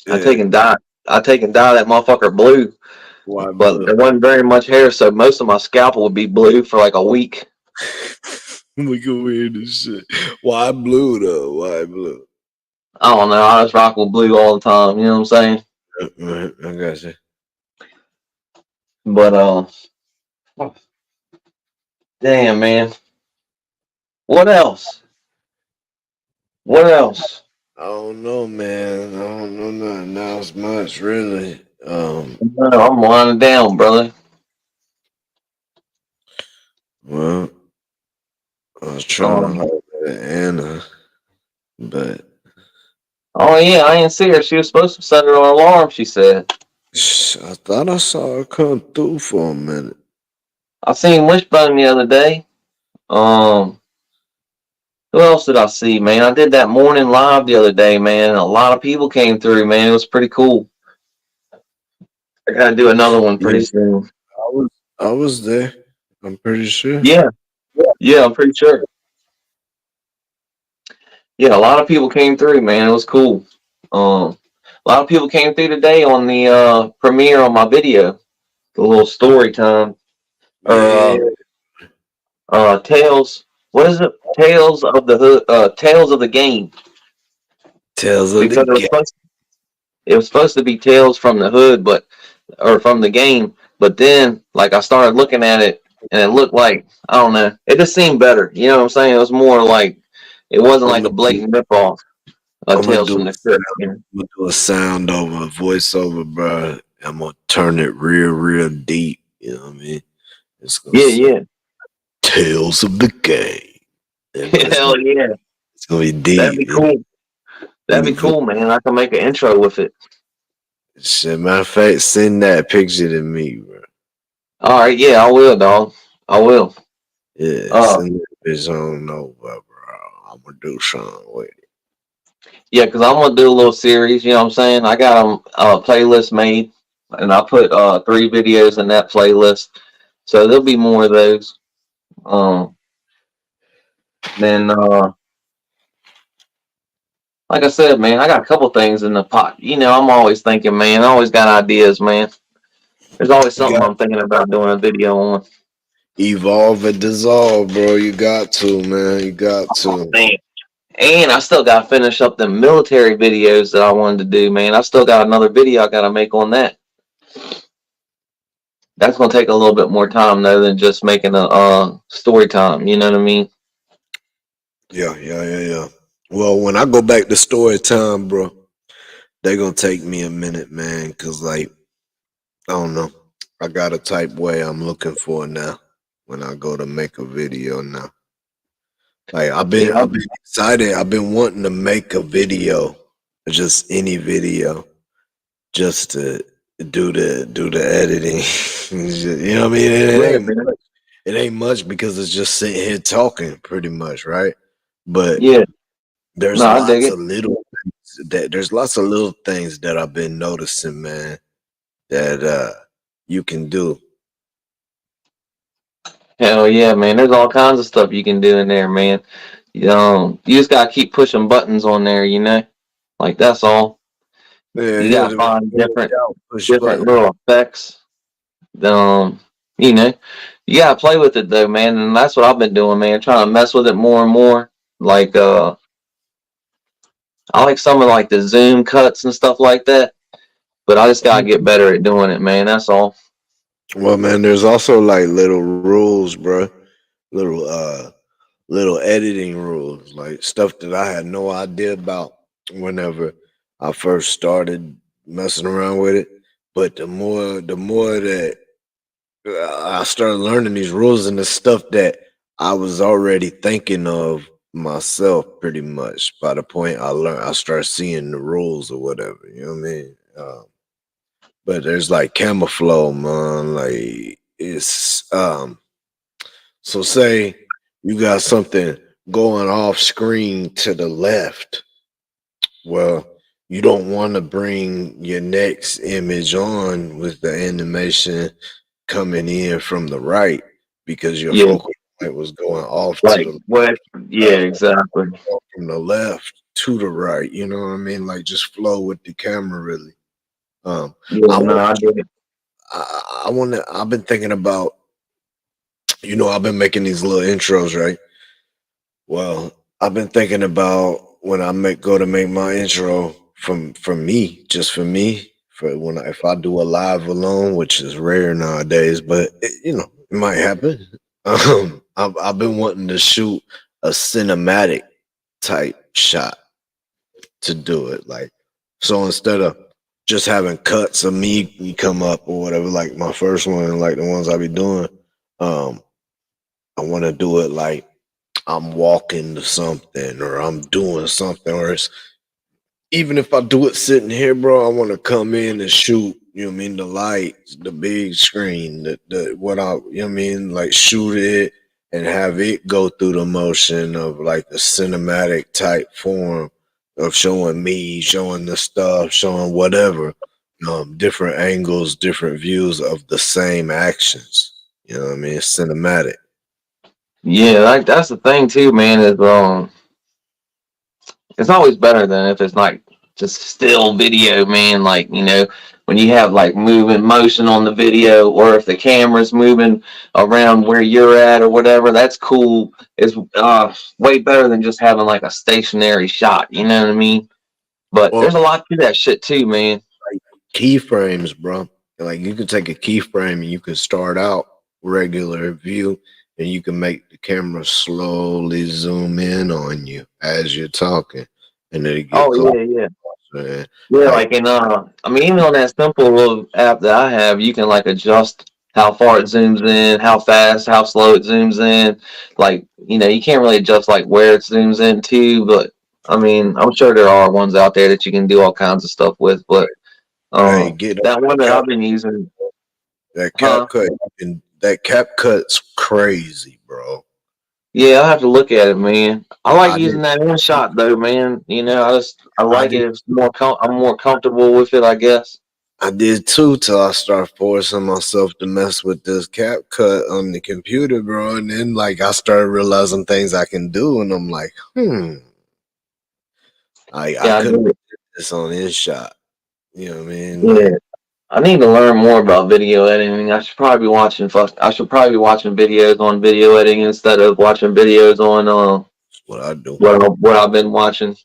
Yeah. I take and dye that motherfucker blue. Why But blue? there wasn't very much hair, so most of my scalp would be blue for like a week. Look at weird as shit. Why blue though? Why blue? I don't know. I just rock with blue all the time. You know what I'm saying? Right, I got you. But damn man. What else? What else? I don't know, man. I don't know nothing else much, really. I'm winding down, brother. Well, I was trying to Um. holler at Anna, but Oh yeah, I didn't see her. She was supposed to set her an alarm. She said. I thought I saw her come through for a minute. I seen Wishbone the other day. Um. Who else did I see, man? I did that morning live the other day, man. A lot of people came through, man. It was pretty cool. I gotta do another one Yeah, pretty soon. I was there. I'm pretty sure. Yeah, yeah, I'm pretty sure. Yeah, a lot of people came through, man. It was cool. A lot of people came through today on the premiere on my video, the little story time Yeah, or tales. What is it? Tales of the Hood. Tales of the Game, Tales of the because Game. it was supposed to be Tales from the Hood, or from the game. But then, like, I started looking at it, and it looked like, I don't know. It just seemed better. You know what I'm saying? It was more like it wasn't I'm like a gonna do. blatant ripoff of I'm gonna Tales do. from the Crypt. You know? I'm gonna do a sound over, a voiceover, bro. I'm gonna turn it real deep. You know what I mean? It's gonna Yeah, say yeah. Tales of the Game. And Hell yeah. it's gonna be That'd deep. be cool. That'd be cool, man. I can make an intro with it. Shit, matter of fact, send that picture to me, bro. All right, yeah, I will, dog. I will. Yeah, send that bitch on over, bro. I'm gonna do something with it. Yeah, because I'm gonna do a little series. You know what I'm saying? I got a playlist made, and I put 3 videos in that playlist. So there'll be more of those. Then, like I said, man, I got a couple things in the pot. I'm always thinking, man. I always got ideas, man. There's always You something got I'm thinking about doing a video on. evolve and dissolve, bro. You got to, man. You got Oh, to. man. And I still got to finish up the military videos that I wanted to do, man. I still got another video I got to make on that. That's going to take a little bit more time, though, than just making a story time. You know what I mean? Yeah. Well, when I go back to story time, bro, they gonna take me a minute, man. Cause like, I don't know. I got a type way I'm looking for now when I go to make a video now. Like Yeah, I've been excited. I've been wanting to make a video, just any video, just to do the editing. You know what I mean? yeah, man. It ain't much because it's just sitting here talking pretty much, right? But Yeah, there's no, I dig lots it. of little things there's lots of little things that I've been noticing, man, that you can do. Hell yeah, man. There's all kinds of stuff you can do in there, man. You just gotta keep pushing buttons on there, you know? Like that's all. Yeah, You yeah, gotta find no doubt, push different button. little effects. You know, you gotta play with it though, man, and that's what I've been doing, man. Trying to mess with it more and more. Like I like some of like the zoom cuts and stuff like that, but I just gotta get better at doing it, man. That's all. Well, man, there's also like little rules, bro. Little little editing rules, like stuff that I had no idea about whenever I first started messing around with it. But the more that I started learning these rules and the stuff that I was already thinking of myself pretty much by the point I started seeing the rules or whatever, you know what I mean? But there's like camouflage, man. Like it's so say you got something going off screen to the left. Well, you don't want to bring your next image on with the animation coming in from the right because your Yeah, focal point was going off to like the what? Yeah, exactly. from the left to the right. You know what I mean? Like just flow with the camera, really. Yeah, I no, want, I dig it. I want to. I've been thinking about. I've been making these little intros, right? Well, I've been thinking about when I go to make my intro from me, just for me, for if I do a live alone, which is rare nowadays, but it might happen. I've been wanting to shoot a cinematic type shot to do it, like so instead of just having cuts of me come up or whatever, like my first one, like the ones I be doing, um, I want to do it like I'm walking to something or I'm doing something, or it's even if I do it sitting here, bro, I want to come in and shoot, you know what I mean, the lights, the big screen, the what I you know what I mean, like shoot it and have it go through the motion of like the cinematic type form of showing me, showing the stuff, showing whatever, different angles, different views of the same actions. You know what I mean? It's cinematic. Yeah, like that's the thing too, man. Is it's always better than if it's like just still video, man. Like, when you have like moving motion on the video, or if the camera's moving around where you're at or whatever, that's cool. It's way better than just having like a stationary shot. You know what I mean? But Well, there's a lot to that shit too, man. keyframes, bro. Like you can take a keyframe and you can start out regular view and you can make the camera slowly zoom in on you as you're talking and then it get Oh closer. yeah, yeah. Man. Yeah, Like like I mean, even on that simple little app that I have, you can like adjust how far it zooms in, how fast, how slow it zooms in. Like, you can't really adjust like where it zooms into, but I mean, I'm sure there are ones out there that you can do all kinds of stuff with. But hey, get on that one that that I've been using, cap huh? cut. That cap cut's crazy, bro. Yeah, I have to look at it, man. I like I using did that in shot though, man. I I like did it. It's I'm more comfortable with it, I guess. I did too till I start forcing myself to mess with this cap cut on the computer, bro. And then like I started realizing things I can do, and I'm like, I Yeah, I could have do. did this on InShot. You know what I mean? Yeah. Like I need to learn more about video editing. I should probably be watching videos on video editing instead of watching videos on that's what I do. what I've been watching.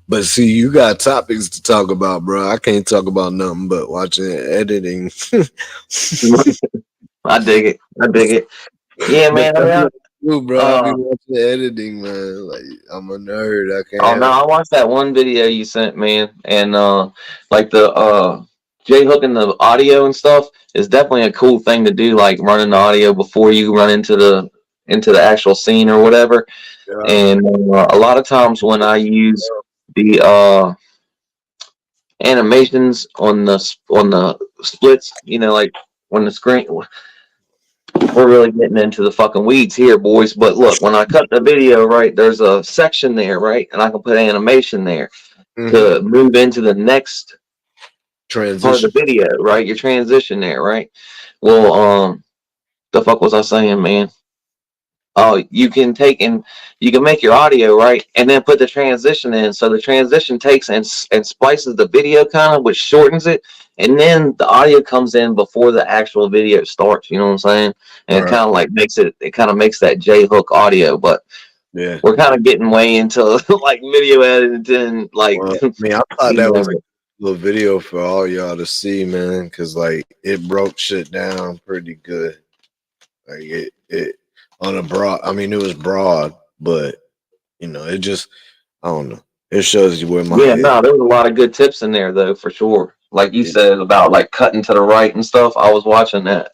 But see, you got topics to talk about, bro. I can't talk about nothing but watching editing. I dig it. I dig it. Yeah, But man. I that's mean, what I do, bro. I be uh, watching editing, man. Like I'm a nerd. I can't oh no, help I watched that one video you sent, man, and like the J hooking the audio and stuff is definitely a cool thing to do, like running the audio before you run into the actual scene or whatever. Yeah. And a lot of times when I use the animations on the splits, like when the screen, we're really getting into the fucking weeds here, boys. But look, when I cut the video, right, there's a section there, right, and I can put animation there to move into the next part of Transition. the video, right? Your transition there, right? Well, the fuck was I saying, man? Oh, you can make your audio, right, and then put the transition in. So the transition takes and splices the video kind of, which shortens it, and then the audio comes in before the actual video starts. You know what I'm saying? And it kind of like makes that J hook audio, but Yeah. we're kind of getting way into like video editing, like. Well, I mean, I thought that was a little video for all y'all to see, man, because like it broke shit down pretty good. Like it on a broad. I mean, it was broad, but it just I don't know. It shows you where my head. No, there was a lot of good tips in there though, for sure. Like you said about like cutting to the right and stuff. I was watching that.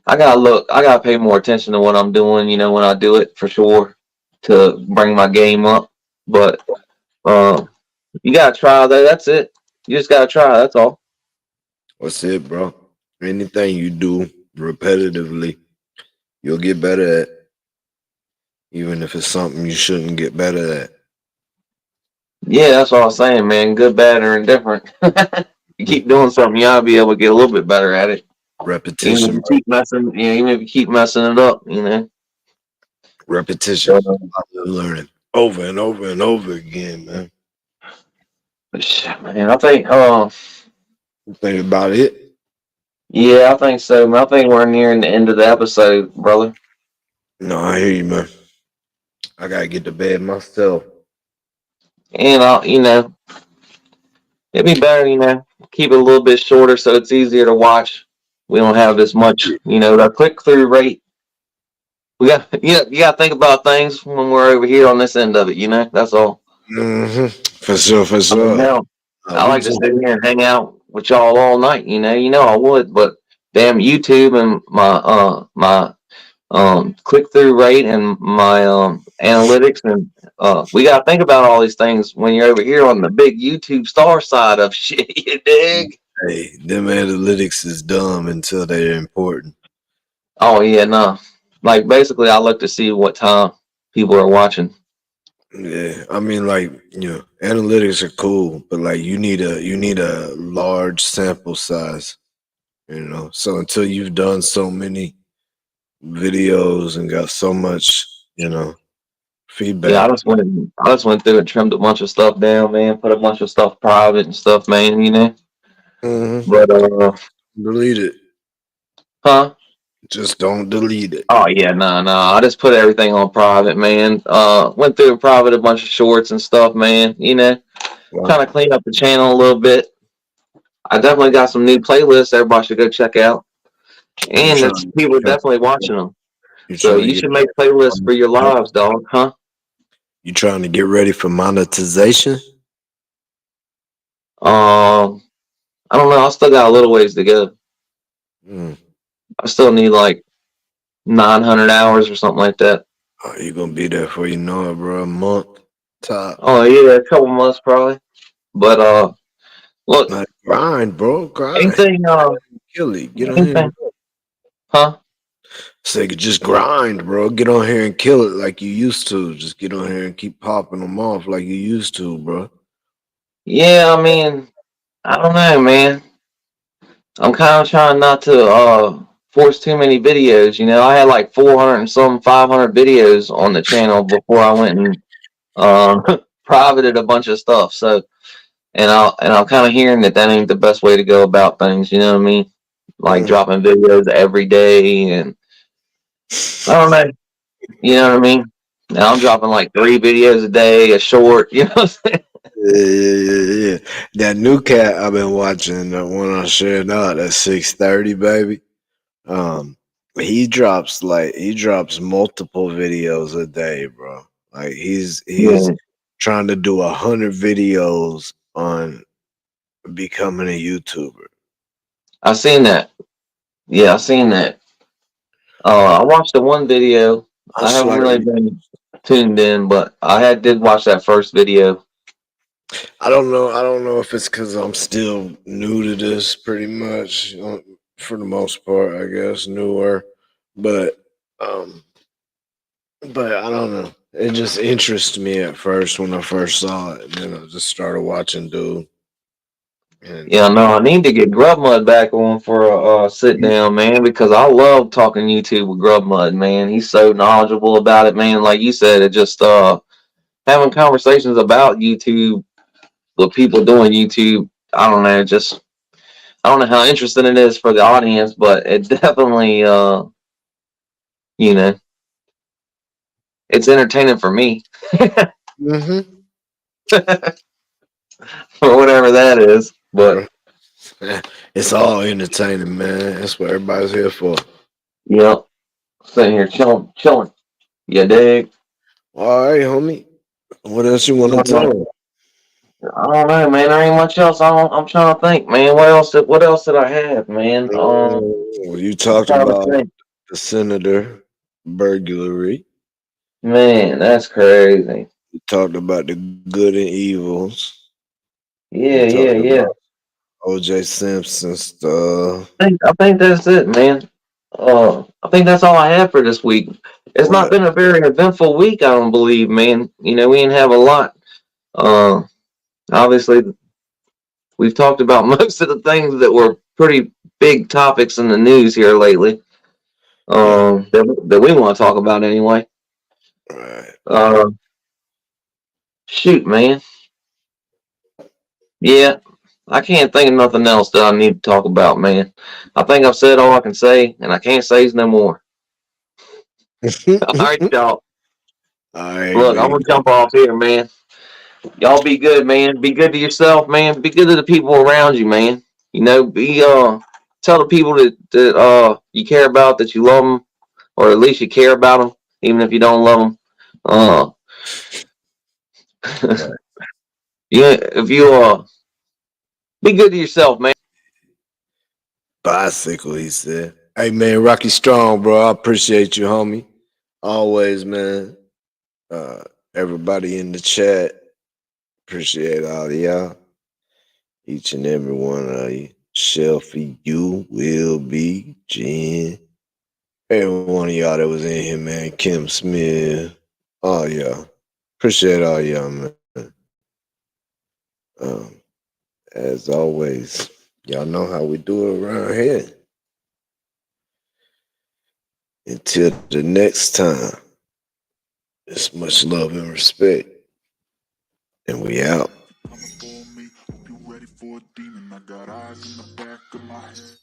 I gotta pay more attention to what I'm doing, when I do it, for sure, to bring my game up. But you gotta try that. That's it. You just gotta try. That's all. That's it, bro. Anything you do repetitively, you'll get better at. Even if it's something you shouldn't get better at. Yeah, that's what I was saying, man. Good, bad, or indifferent. You keep doing something, you ought to be able to get a little bit better at it. Repetition. Even if you keep messing it up, Repetition. Learning over and over and over again, man. Shit, man. I think think about it. Yeah, I think so, man. I think we're nearing the end of the episode, brother. No, I hear you, man. I gotta get to bed myself. And it'd be better, keep it a little bit shorter so it's easier to watch. We don't have as much, the click through rate. We got, you got to think about things when we're over here on this end of it. That's all. For sure. I like to sit here and hang out with y'all all night. I would, but damn YouTube and my click through rate and my analytics, and we got to think about all these things when you're over here on the big YouTube star side of shit. You dig? Hey, them analytics is dumb until they're important. Oh yeah, no. Like basically, I look to see what time people are watching. Yeah, I mean, like analytics are cool, but like you need a large sample size. So until you've done so many videos and got so much, feedback. Yeah, I just went through and trimmed a bunch of stuff down, man. Put a bunch of stuff private and stuff, man. But delete it. Huh? Just don't delete it. Oh yeah, no. I just put everything on private, man. Went through and private a bunch of shorts and stuff, man. Trying to clean up the channel a little bit. I definitely got some new playlists everybody should go check out. And people are definitely watching them. So you should make playlists for your lives, dog, huh? You trying to get ready for monetization? I don't know. I still got a little ways to go. I still need like 900 hours or something like that. Oh, you're gonna be there before you know it, bro. A month top. Oh yeah, a couple months probably. But look, like, grind, bro. Grind. Anything, kill it. Get on here. Huh? Say, just grind, bro. Get on here and kill it like you used to. Just get on here and keep popping them off like you used to, bro. Yeah, I mean, I don't know, man. I'm kind of trying not to force too many videos. I had like 400 and some 500 videos on the channel before I went and privated a bunch of stuff. So, and I'm kind of hearing that ain't the best way to go about things. You know what I mean? Like dropping videos every day, and I don't know. You know what I mean? Now I'm dropping like 3 videos a day, a short. You know what I'm saying? Yeah. That new cat I've been watching, the one I'm sharing out at 6:30, baby. He drops multiple videos a day, bro. Like he's trying to do 100 videos on becoming a YouTuber. I seen that. Yeah, I seen that. I watched the one video. I It's haven't like really been tuned in, but did watch that first video. I don't know. I don't know if it's because I'm still new to this, pretty much, for the most part. I guess newer, but um, but I don't know. It just interested me at first when I first saw it, and then I just started watching, dude. And Yeah, no, I need to get Grub Mud back on for a sit down, man, because I love talking YouTube with Grub Mud, man. He's so knowledgeable about it, man. Like you said, it just having conversations about YouTube with people doing YouTube. I don't know, just I don't know how interesting it is for the audience, but it definitely you know, it's entertaining for me. mm-hmm. For whatever that is. But It's all entertaining, man. That's what everybody's here for. yep. Sitting here chilling. You dig? All right, homie. What else you want to talk? I don't know, man. There ain't much else. I'm trying to think, man. What else did I have, man? Well, you talked Trying to about think. the senator burglary. Man, that's crazy. You talked about the good and evils. Yeah, You talked yeah. about OJ Simpson stuff. I think that's it, man. I think that's all I have for this week. It's not What? been a very eventful week, I don't believe, man. You know, we didn't have a lot. Obviously, we've talked about most of the things that were pretty big topics in the news here lately. That we want to talk about anyway. Right. Shoot, man. Yeah, I can't think of nothing else that I need to talk about, man. I think I've said all I can say, and I can't say no more. All right, y'all. All right, Look, man. I'm gonna jump off here, man. Y'all be good, man. Be good to yourself, man. Be good to the people around you, man. You know, tell the people that you care about that you love them, or at least you care about them, even if you don't love them. Yeah, if you be good to yourself, man. Bicycle, he said. Hey, man, Rocky Strong, bro. I appreciate you, homie. Always, man. Everybody in the chat, appreciate all of y'all. Each and every one of you. Shelfie, you, Will be, Jen. Every one of y'all that was in here, man. Kim Smith. All y'all. Appreciate all y'all, man. As always, y'all know how we do it around here. Until the next time, it's much love and respect. And we out. Coming for me, hope you ready for a demon. I got eyes in the back of my head.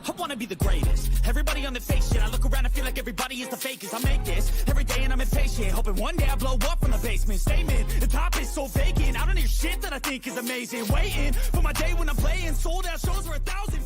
I wanna be the greatest. Everybody on the fake shit. I look around and feel like everybody is the fakest. I make this every day and I'm impatient, hoping one day I blow up from the basement. Statement, the top is so vacant. I don't hear shit that I think is amazing. Waiting for my day when I'm playing sold out shows for 1,000.